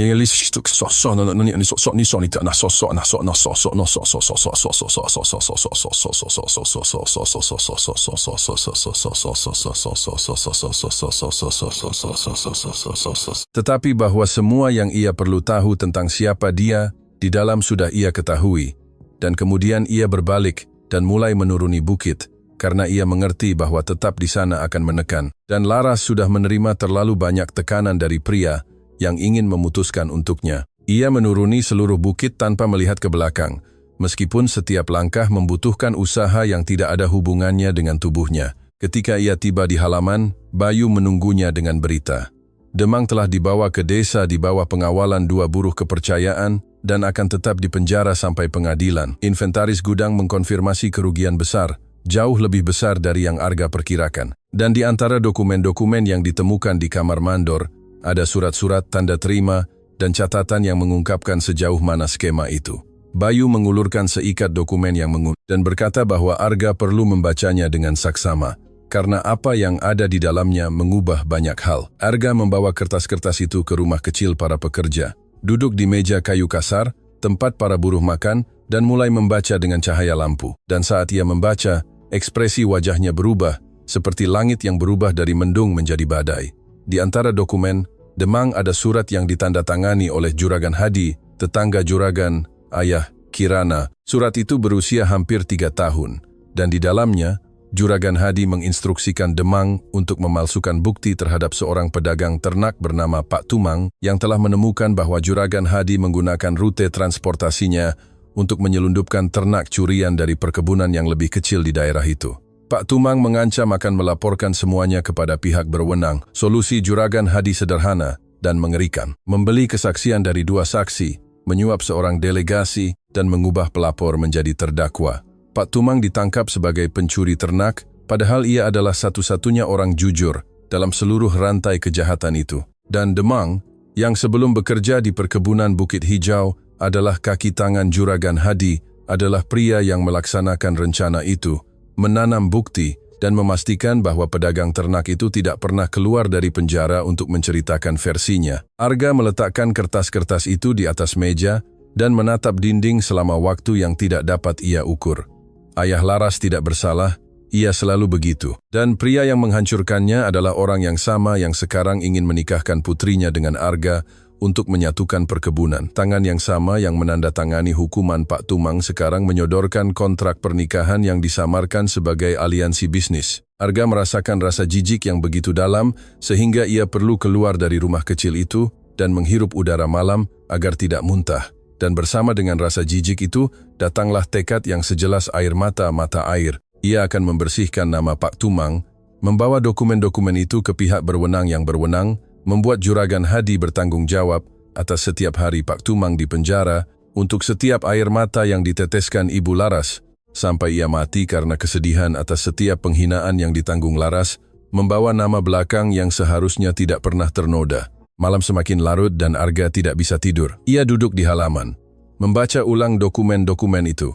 tetapi bahwa semua yang ia perlu tahu tentang siapa dia di dalam sudah ia ketahui, dan kemudian ia berbalik dan mulai menuruni bukit, karena ia mengerti bahwa tetap di sana akan menekan. Dan Laras sudah menerima terlalu banyak tekanan dari pria yang ingin memutuskan untuknya. Ia menuruni seluruh bukit tanpa melihat ke belakang, meskipun setiap langkah membutuhkan usaha yang tidak ada hubungannya dengan tubuhnya. Ketika ia tiba di halaman, Bayu menunggunya dengan berita. Demang telah dibawa ke desa di bawah pengawalan 2 buruh kepercayaan dan akan tetap dipenjara sampai pengadilan. Inventaris gudang mengkonfirmasi kerugian besar, jauh lebih besar dari yang Arga perkirakan. Dan di antara dokumen-dokumen yang ditemukan di kamar mandor, ada surat-surat tanda terima dan catatan yang mengungkapkan sejauh mana skema itu. Bayu mengulurkan seikat dokumen yang dan berkata bahwa Arga perlu membacanya dengan saksama, karena apa yang ada di dalamnya mengubah banyak hal. Arga membawa kertas-kertas itu ke rumah kecil para pekerja, duduk di meja kayu kasar, tempat para buruh makan, dan mulai membaca dengan cahaya lampu. Dan saat ia membaca, ekspresi wajahnya berubah, seperti langit yang berubah dari mendung menjadi badai. Di antara dokumen, Demang ada surat yang ditandatangani oleh Juragan Hadi, tetangga Juragan, ayah Kirana. Surat itu berusia hampir 3 tahun, dan di dalamnya, Juragan Hadi menginstruksikan Demang untuk memalsukan bukti terhadap seorang pedagang ternak bernama Pak Tumang yang telah menemukan bahwa Juragan Hadi menggunakan rute transportasinya untuk menyelundupkan ternak curian dari perkebunan yang lebih kecil di daerah itu. Pak Tumang mengancam akan melaporkan semuanya kepada pihak berwenang. Solusi Juragan Hadi sederhana dan mengerikan. Membeli kesaksian dari 2 saksi, menyuap seorang delegasi, dan mengubah pelapor menjadi terdakwa. Pak Tumang ditangkap sebagai pencuri ternak, padahal ia adalah satu-satunya orang jujur dalam seluruh rantai kejahatan itu. Dan Demang, yang sebelum bekerja di perkebunan Bukit Hijau adalah kaki tangan Juragan Hadi, adalah pria yang melaksanakan rencana itu, menanam bukti, dan memastikan bahwa pedagang ternak itu tidak pernah keluar dari penjara untuk menceritakan versinya. Arga meletakkan kertas-kertas itu di atas meja dan menatap dinding selama waktu yang tidak dapat ia ukur. Ayah Laras tidak bersalah, ia selalu begitu. Dan pria yang menghancurkannya adalah orang yang sama yang sekarang ingin menikahkan putrinya dengan Arga untuk menyatukan perkebunan. Tangan yang sama yang menandatangani hukuman Pak Tumang sekarang menyodorkan kontrak pernikahan yang disamarkan sebagai aliansi bisnis. Arga merasakan rasa jijik yang begitu dalam sehingga ia perlu keluar dari rumah kecil itu dan menghirup udara malam agar tidak muntah. Dan bersama dengan rasa jijik itu, datanglah tekad yang sejelas air mata air. Ia akan membersihkan nama Pak Tumang, membawa dokumen-dokumen itu ke pihak berwenang yang berwenang, membuat Juragan Hadi bertanggung jawab atas setiap hari Pak Tumang di penjara, untuk setiap air mata yang diteteskan Ibu Laras, sampai ia mati karena kesedihan atas setiap penghinaan yang ditanggung Laras, membawa nama belakang yang seharusnya tidak pernah ternoda. Malam semakin larut dan Arga tidak bisa tidur. Ia duduk di halaman, membaca ulang dokumen-dokumen itu,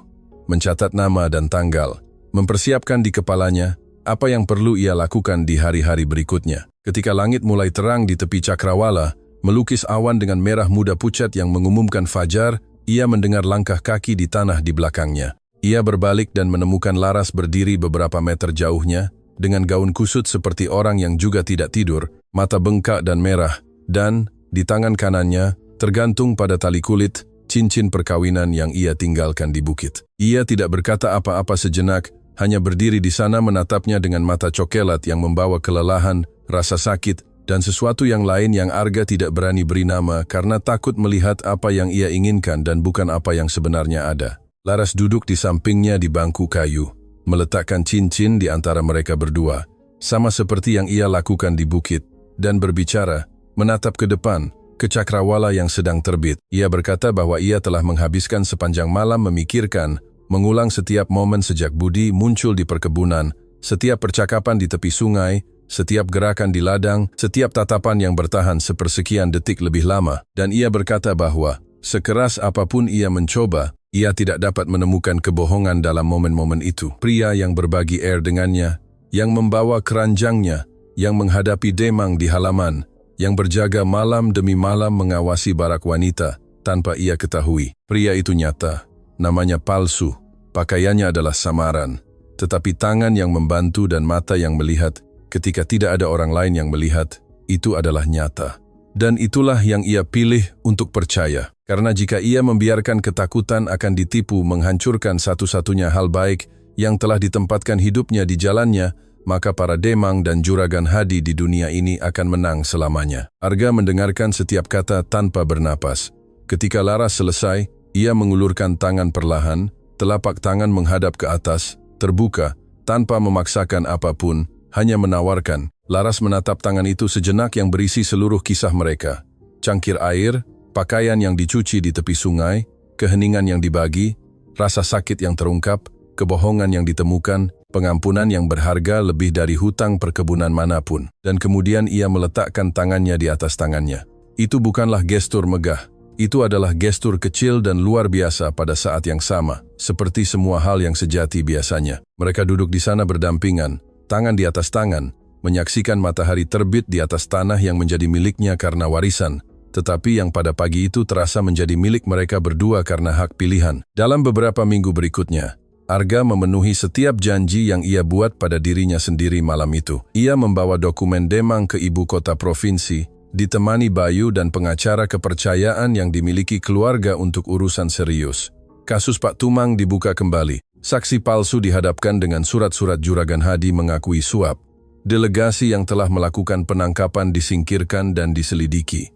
mencatat nama dan tanggal, mempersiapkan di kepalanya apa yang perlu ia lakukan di hari-hari berikutnya. Ketika langit mulai terang di tepi cakrawala, melukis awan dengan merah muda pucat yang mengumumkan fajar, ia mendengar langkah kaki di tanah di belakangnya. Ia berbalik dan menemukan Laras berdiri beberapa meter jauhnya, dengan gaun kusut seperti orang yang juga tidak tidur, mata bengkak dan merah, dan di tangan kanannya, tergantung pada tali kulit, cincin perkawinan yang ia tinggalkan di bukit. Ia tidak berkata apa-apa sejenak, hanya berdiri di sana menatapnya dengan mata cokelat yang membawa kelelahan, rasa sakit, dan sesuatu yang lain yang Arga tidak berani beri nama karena takut melihat apa yang ia inginkan dan bukan apa yang sebenarnya ada. Laras duduk di sampingnya di bangku kayu, meletakkan cincin di antara mereka berdua, sama seperti yang ia lakukan di bukit, dan berbicara, menatap ke depan, ke cakrawala yang sedang terbit. Ia berkata bahwa ia telah menghabiskan sepanjang malam memikirkan, mengulang setiap momen sejak Budi muncul di perkebunan, setiap percakapan di tepi sungai, setiap gerakan di ladang, setiap tatapan yang bertahan sepersekian detik lebih lama. Dan ia berkata bahwa, sekeras apapun ia mencoba, ia tidak dapat menemukan kebohongan dalam momen-momen itu. Pria yang berbagi air dengannya, yang membawa keranjangnya, yang menghadapi Demang di halaman, yang berjaga malam demi malam mengawasi barak wanita tanpa ia ketahui. Pria itu nyata, namanya palsu, pakaiannya adalah samaran, tetapi tangan yang membantu dan mata yang melihat ketika tidak ada orang lain yang melihat, itu adalah nyata. Dan itulah yang ia pilih untuk percaya. Karena jika ia membiarkan ketakutan akan ditipu menghancurkan satu-satunya hal baik yang telah ditempatkan hidupnya di jalannya, maka para Demang dan Juragan Hadi di dunia ini akan menang selamanya. Arga mendengarkan setiap kata tanpa bernapas. Ketika Laras selesai, ia mengulurkan tangan perlahan, telapak tangan menghadap ke atas, terbuka, tanpa memaksakan apapun, hanya menawarkan. Laras menatap tangan itu sejenak yang berisi seluruh kisah mereka. Cangkir air, pakaian yang dicuci di tepi sungai, keheningan yang dibagi, rasa sakit yang terungkap, kebohongan yang ditemukan, pengampunan yang berharga lebih dari hutang perkebunan manapun. Dan kemudian ia meletakkan tangannya di atas tangannya. Itu bukanlah gestur megah. Itu adalah gestur kecil dan luar biasa pada saat yang sama, seperti semua hal yang sejati biasanya. Mereka duduk di sana berdampingan, tangan di atas tangan, menyaksikan matahari terbit di atas tanah yang menjadi miliknya karena warisan, tetapi yang pada pagi itu terasa menjadi milik mereka berdua karena hak pilihan. Dalam beberapa minggu berikutnya, Arga memenuhi setiap janji yang ia buat pada dirinya sendiri malam itu. Ia membawa dokumen demang ke ibu kota provinsi, ditemani Bayu dan pengacara kepercayaan yang dimiliki keluarga untuk urusan serius. Kasus Pak Tumang dibuka kembali. Saksi palsu dihadapkan dengan surat-surat Juragan Hadi mengakui suap. Delegasi yang telah melakukan penangkapan disingkirkan dan diselidiki.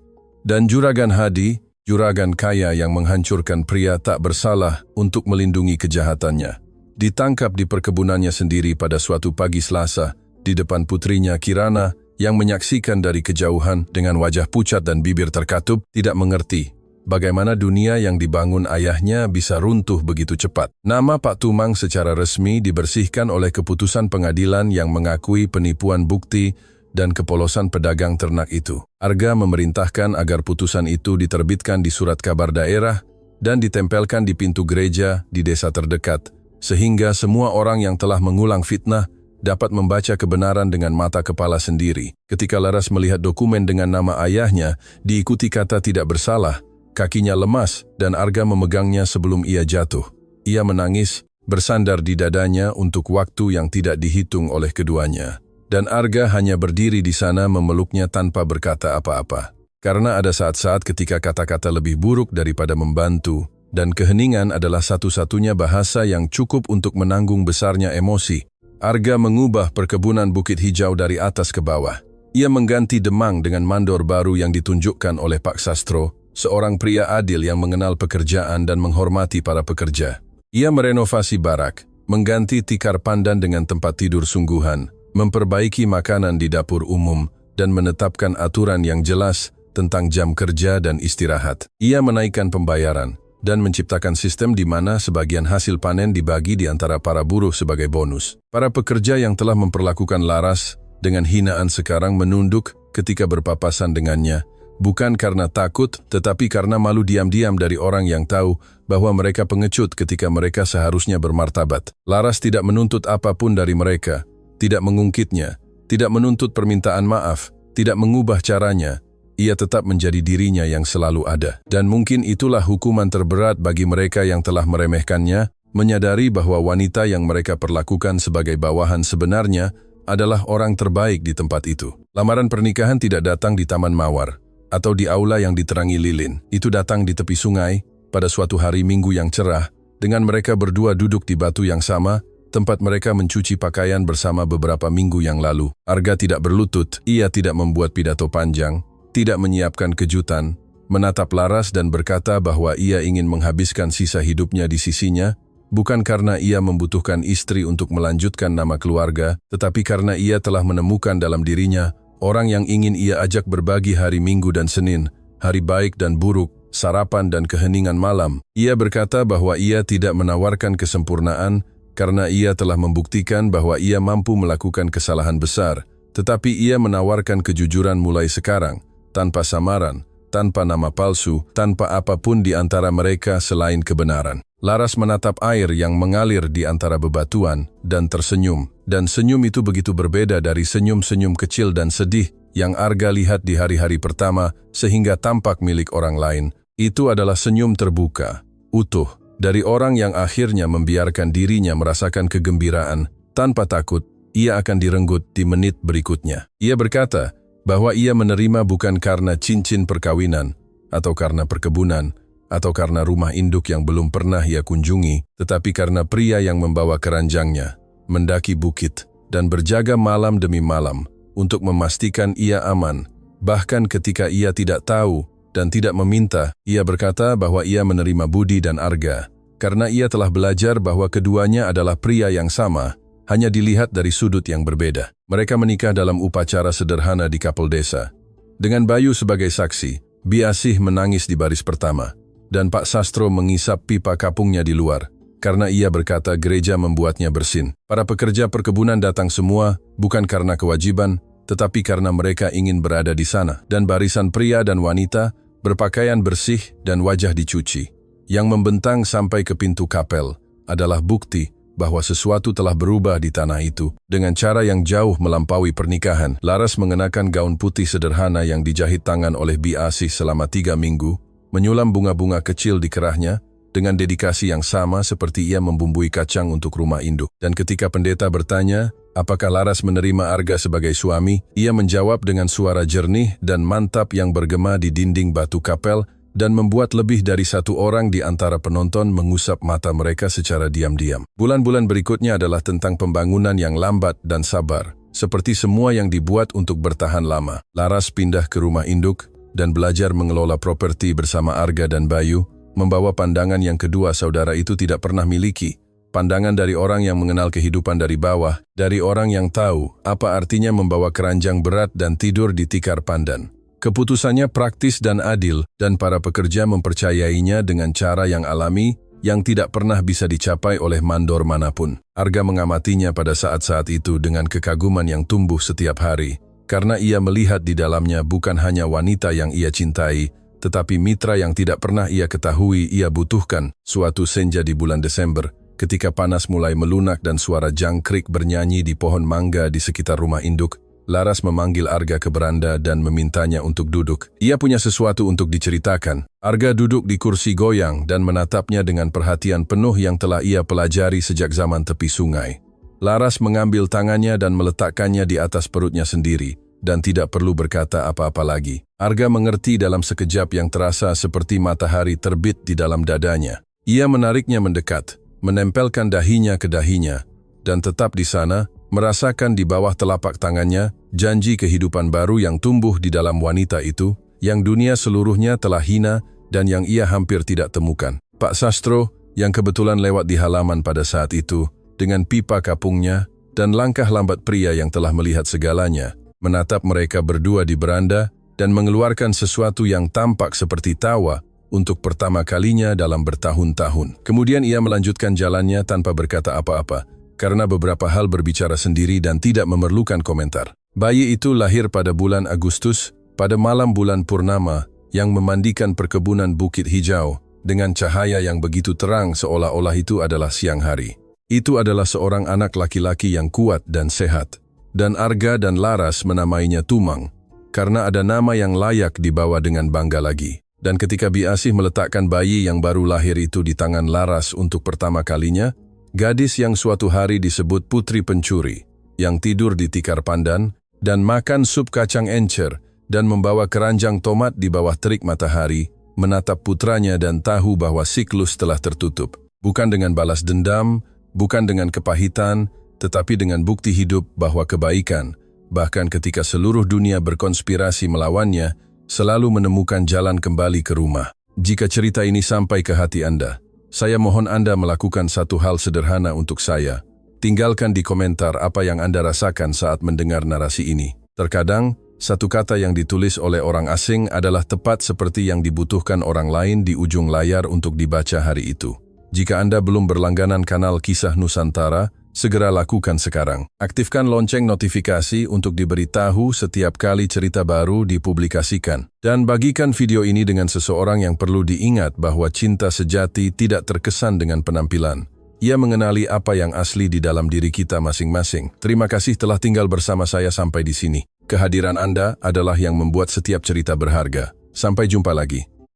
Dan Juragan Hadi, juragan kaya yang menghancurkan pria tak bersalah untuk melindungi kejahatannya, ditangkap di perkebunannya sendiri pada suatu pagi Selasa, di depan putrinya Kirana, yang menyaksikan dari kejauhan dengan wajah pucat dan bibir terkatup, tidak mengerti bagaimana dunia yang dibangun ayahnya bisa runtuh begitu cepat. Nama Pak Tumang secara resmi dibersihkan oleh keputusan pengadilan yang mengakui penipuan bukti dan kepolosan pedagang ternak itu. Arga memerintahkan agar putusan itu diterbitkan di surat kabar daerah dan ditempelkan di pintu gereja di desa terdekat, sehingga semua orang yang telah mengulang fitnah dapat membaca kebenaran dengan mata kepala sendiri. Ketika Laras melihat dokumen dengan nama ayahnya, diikuti kata tidak bersalah, kakinya lemas dan Arga memegangnya sebelum ia jatuh. Ia menangis, bersandar di dadanya untuk waktu yang tidak dihitung oleh keduanya. Dan Arga hanya berdiri di sana memeluknya tanpa berkata apa-apa. Karena ada saat-saat ketika kata-kata lebih buruk daripada membantu, dan keheningan adalah satu-satunya bahasa yang cukup untuk menanggung besarnya emosi. Arga mengubah perkebunan Bukit Hijau dari atas ke bawah. Ia mengganti Demang dengan mandor baru yang ditunjukkan oleh Pak Sastro, seorang pria adil yang mengenal pekerjaan dan menghormati para pekerja. Ia merenovasi barak, mengganti tikar pandan dengan tempat tidur sungguhan, memperbaiki makanan di dapur umum, dan menetapkan aturan yang jelas tentang jam kerja dan istirahat. Ia menaikkan pembayaran dan menciptakan sistem di mana sebagian hasil panen dibagi di antara para buruh sebagai bonus. Para pekerja yang telah memperlakukan Laras dengan hinaan sekarang menunduk ketika berpapasan dengannya, bukan karena takut, tetapi karena malu diam-diam dari orang yang tahu bahwa mereka pengecut ketika mereka seharusnya bermartabat. Laras tidak menuntut apapun dari mereka, tidak mengungkitnya, tidak menuntut permintaan maaf, tidak mengubah caranya. Ia tetap menjadi dirinya yang selalu ada. Dan mungkin itulah hukuman terberat bagi mereka yang telah meremehkannya, menyadari bahwa wanita yang mereka perlakukan sebagai bawahan sebenarnya adalah orang terbaik di tempat itu. Lamaran pernikahan tidak datang di Taman Mawar, atau di aula yang diterangi lilin. Itu datang di tepi sungai, pada suatu hari Minggu yang cerah, dengan mereka berdua duduk di batu yang sama, tempat mereka mencuci pakaian bersama beberapa minggu yang lalu. Arga tidak berlutut, ia tidak membuat pidato panjang, tidak menyiapkan kejutan, menatap Laras dan berkata bahwa ia ingin menghabiskan sisa hidupnya di sisinya, bukan karena ia membutuhkan istri untuk melanjutkan nama keluarga, tetapi karena ia telah menemukan dalam dirinya orang yang ingin ia ajak berbagi hari Minggu dan Senin, hari baik dan buruk, sarapan dan keheningan malam. Ia berkata bahwa ia tidak menawarkan kesempurnaan karena ia telah membuktikan bahwa ia mampu melakukan kesalahan besar, tetapi ia menawarkan kejujuran mulai sekarang, tanpa samaran, tanpa nama palsu, tanpa apapun di antara mereka selain kebenaran. Laras menatap air yang mengalir di antara bebatuan dan tersenyum, dan senyum itu begitu berbeda dari senyum-senyum kecil dan sedih yang Arga lihat di hari-hari pertama sehingga tampak milik orang lain. Itu adalah senyum terbuka, utuh, dari orang yang akhirnya membiarkan dirinya merasakan kegembiraan. Tanpa takut, ia akan direnggut di menit berikutnya. Ia berkata bahwa ia menerima bukan karena cincin perkawinan, atau karena perkebunan, atau karena rumah induk yang belum pernah ia kunjungi, tetapi karena pria yang membawa keranjangnya, mendaki bukit, dan berjaga malam demi malam, untuk memastikan ia aman. Bahkan ketika ia tidak tahu dan tidak meminta, ia berkata bahwa ia menerima Budi dan Arga, karena ia telah belajar bahwa keduanya adalah pria yang sama, hanya dilihat dari sudut yang berbeda. Mereka menikah dalam upacara sederhana di kapel desa. Dengan Bayu sebagai saksi, Biasih menangis di baris pertama, dan Pak Sastro mengisap pipa kapungnya di luar. karena ia berkata gereja membuatnya bersin. Para pekerja perkebunan datang semua, bukan karena kewajiban, tetapi karena mereka ingin berada di sana. Dan barisan pria dan wanita berpakaian bersih dan wajah dicuci, yang membentang sampai ke pintu kapel, adalah bukti bahwa sesuatu telah berubah di tanah itu. Dengan cara yang jauh melampaui pernikahan, Laras mengenakan gaun putih sederhana yang dijahit tangan oleh Bi Asih selama 3 minggu, menyulam bunga-bunga kecil di kerahnya, dengan dedikasi yang sama seperti ia membumbui kacang untuk rumah induk. Dan ketika pendeta bertanya, apakah Laras menerima Arga sebagai suami, ia menjawab dengan suara jernih dan mantap yang bergema di dinding batu kapel, dan membuat lebih dari satu orang di antara penonton mengusap mata mereka secara diam-diam. Bulan-bulan berikutnya adalah tentang pembangunan yang lambat dan sabar, seperti semua yang dibuat untuk bertahan lama. Laras pindah ke rumah induk dan belajar mengelola properti bersama Arga dan Bayu, membawa pandangan yang kedua saudara itu tidak pernah miliki. Pandangan dari orang yang mengenal kehidupan dari bawah, dari orang yang tahu apa artinya membawa keranjang berat dan tidur di tikar pandan. Keputusannya praktis dan adil, dan para pekerja mempercayainya dengan cara yang alami, yang tidak pernah bisa dicapai oleh mandor manapun. Arga mengamatinya pada saat-saat itu dengan kekaguman yang tumbuh setiap hari, karena ia melihat di dalamnya bukan hanya wanita yang ia cintai, tetapi mitra yang tidak pernah ia ketahui ia butuhkan. Suatu senja di bulan Desember, ketika panas mulai melunak dan suara jangkrik bernyanyi di pohon mangga di sekitar rumah induk, Laras memanggil Arga ke beranda dan memintanya untuk duduk. Ia punya sesuatu untuk diceritakan. Arga duduk di kursi goyang dan menatapnya dengan perhatian penuh yang telah ia pelajari sejak zaman tepi sungai. Laras mengambil tangannya dan meletakkannya di atas perutnya sendiri, dan tidak perlu berkata apa-apa lagi. Arga mengerti dalam sekejap yang terasa seperti matahari terbit di dalam dadanya. Ia menariknya mendekat, menempelkan dahinya ke dahinya, dan tetap di sana, merasakan di bawah telapak tangannya janji kehidupan baru yang tumbuh di dalam wanita itu, yang dunia seluruhnya telah hina dan yang ia hampir tidak temukan. Pak Sastro, yang kebetulan lewat di halaman pada saat itu, dengan pipa kapungnya dan langkah lambat pria yang telah melihat segalanya, menatap mereka berdua di beranda dan mengeluarkan sesuatu yang tampak seperti tawa untuk pertama kalinya dalam bertahun-tahun. Kemudian ia melanjutkan jalannya tanpa berkata apa-apa, karena beberapa hal berbicara sendiri dan tidak memerlukan komentar. Bayi itu lahir pada bulan Agustus, pada malam bulan purnama, yang memandikan perkebunan Bukit Hijau, dengan cahaya yang begitu terang seolah-olah itu adalah siang hari. Itu adalah seorang anak laki-laki yang kuat dan sehat, dan Arga dan Laras menamainya Tumang, karena ada nama yang layak dibawa dengan bangga lagi. Dan ketika Bi Asih meletakkan bayi yang baru lahir itu di tangan Laras untuk pertama kalinya, gadis yang suatu hari disebut Putri Pencuri, yang tidur di tikar pandan, dan makan sup kacang encer, dan membawa keranjang tomat di bawah terik matahari, menatap putranya dan tahu bahwa siklus telah tertutup. Bukan dengan balas dendam, bukan dengan kepahitan, tetapi dengan bukti hidup bahwa kebaikan, bahkan ketika seluruh dunia berkonspirasi melawannya, selalu menemukan jalan kembali ke rumah. Jika cerita ini sampai ke hati Anda, saya mohon Anda melakukan satu hal sederhana untuk saya. Tinggalkan di komentar apa yang Anda rasakan saat mendengar narasi ini. Terkadang, satu kata yang ditulis oleh orang asing adalah tepat seperti yang dibutuhkan orang lain di ujung layar untuk dibaca hari itu. Jika Anda belum berlangganan kanal Kisah Nusantara, segera lakukan sekarang. Aktifkan lonceng notifikasi untuk diberitahu setiap kali cerita baru dipublikasikan. Dan bagikan video ini dengan seseorang yang perlu diingat bahwa cinta sejati tidak terkesan dengan penampilan. Ia mengenali apa yang asli di dalam diri kita masing-masing. Terima kasih telah tinggal bersama saya sampai di sini. Kehadiran Anda adalah yang membuat setiap cerita berharga. Sampai jumpa lagi.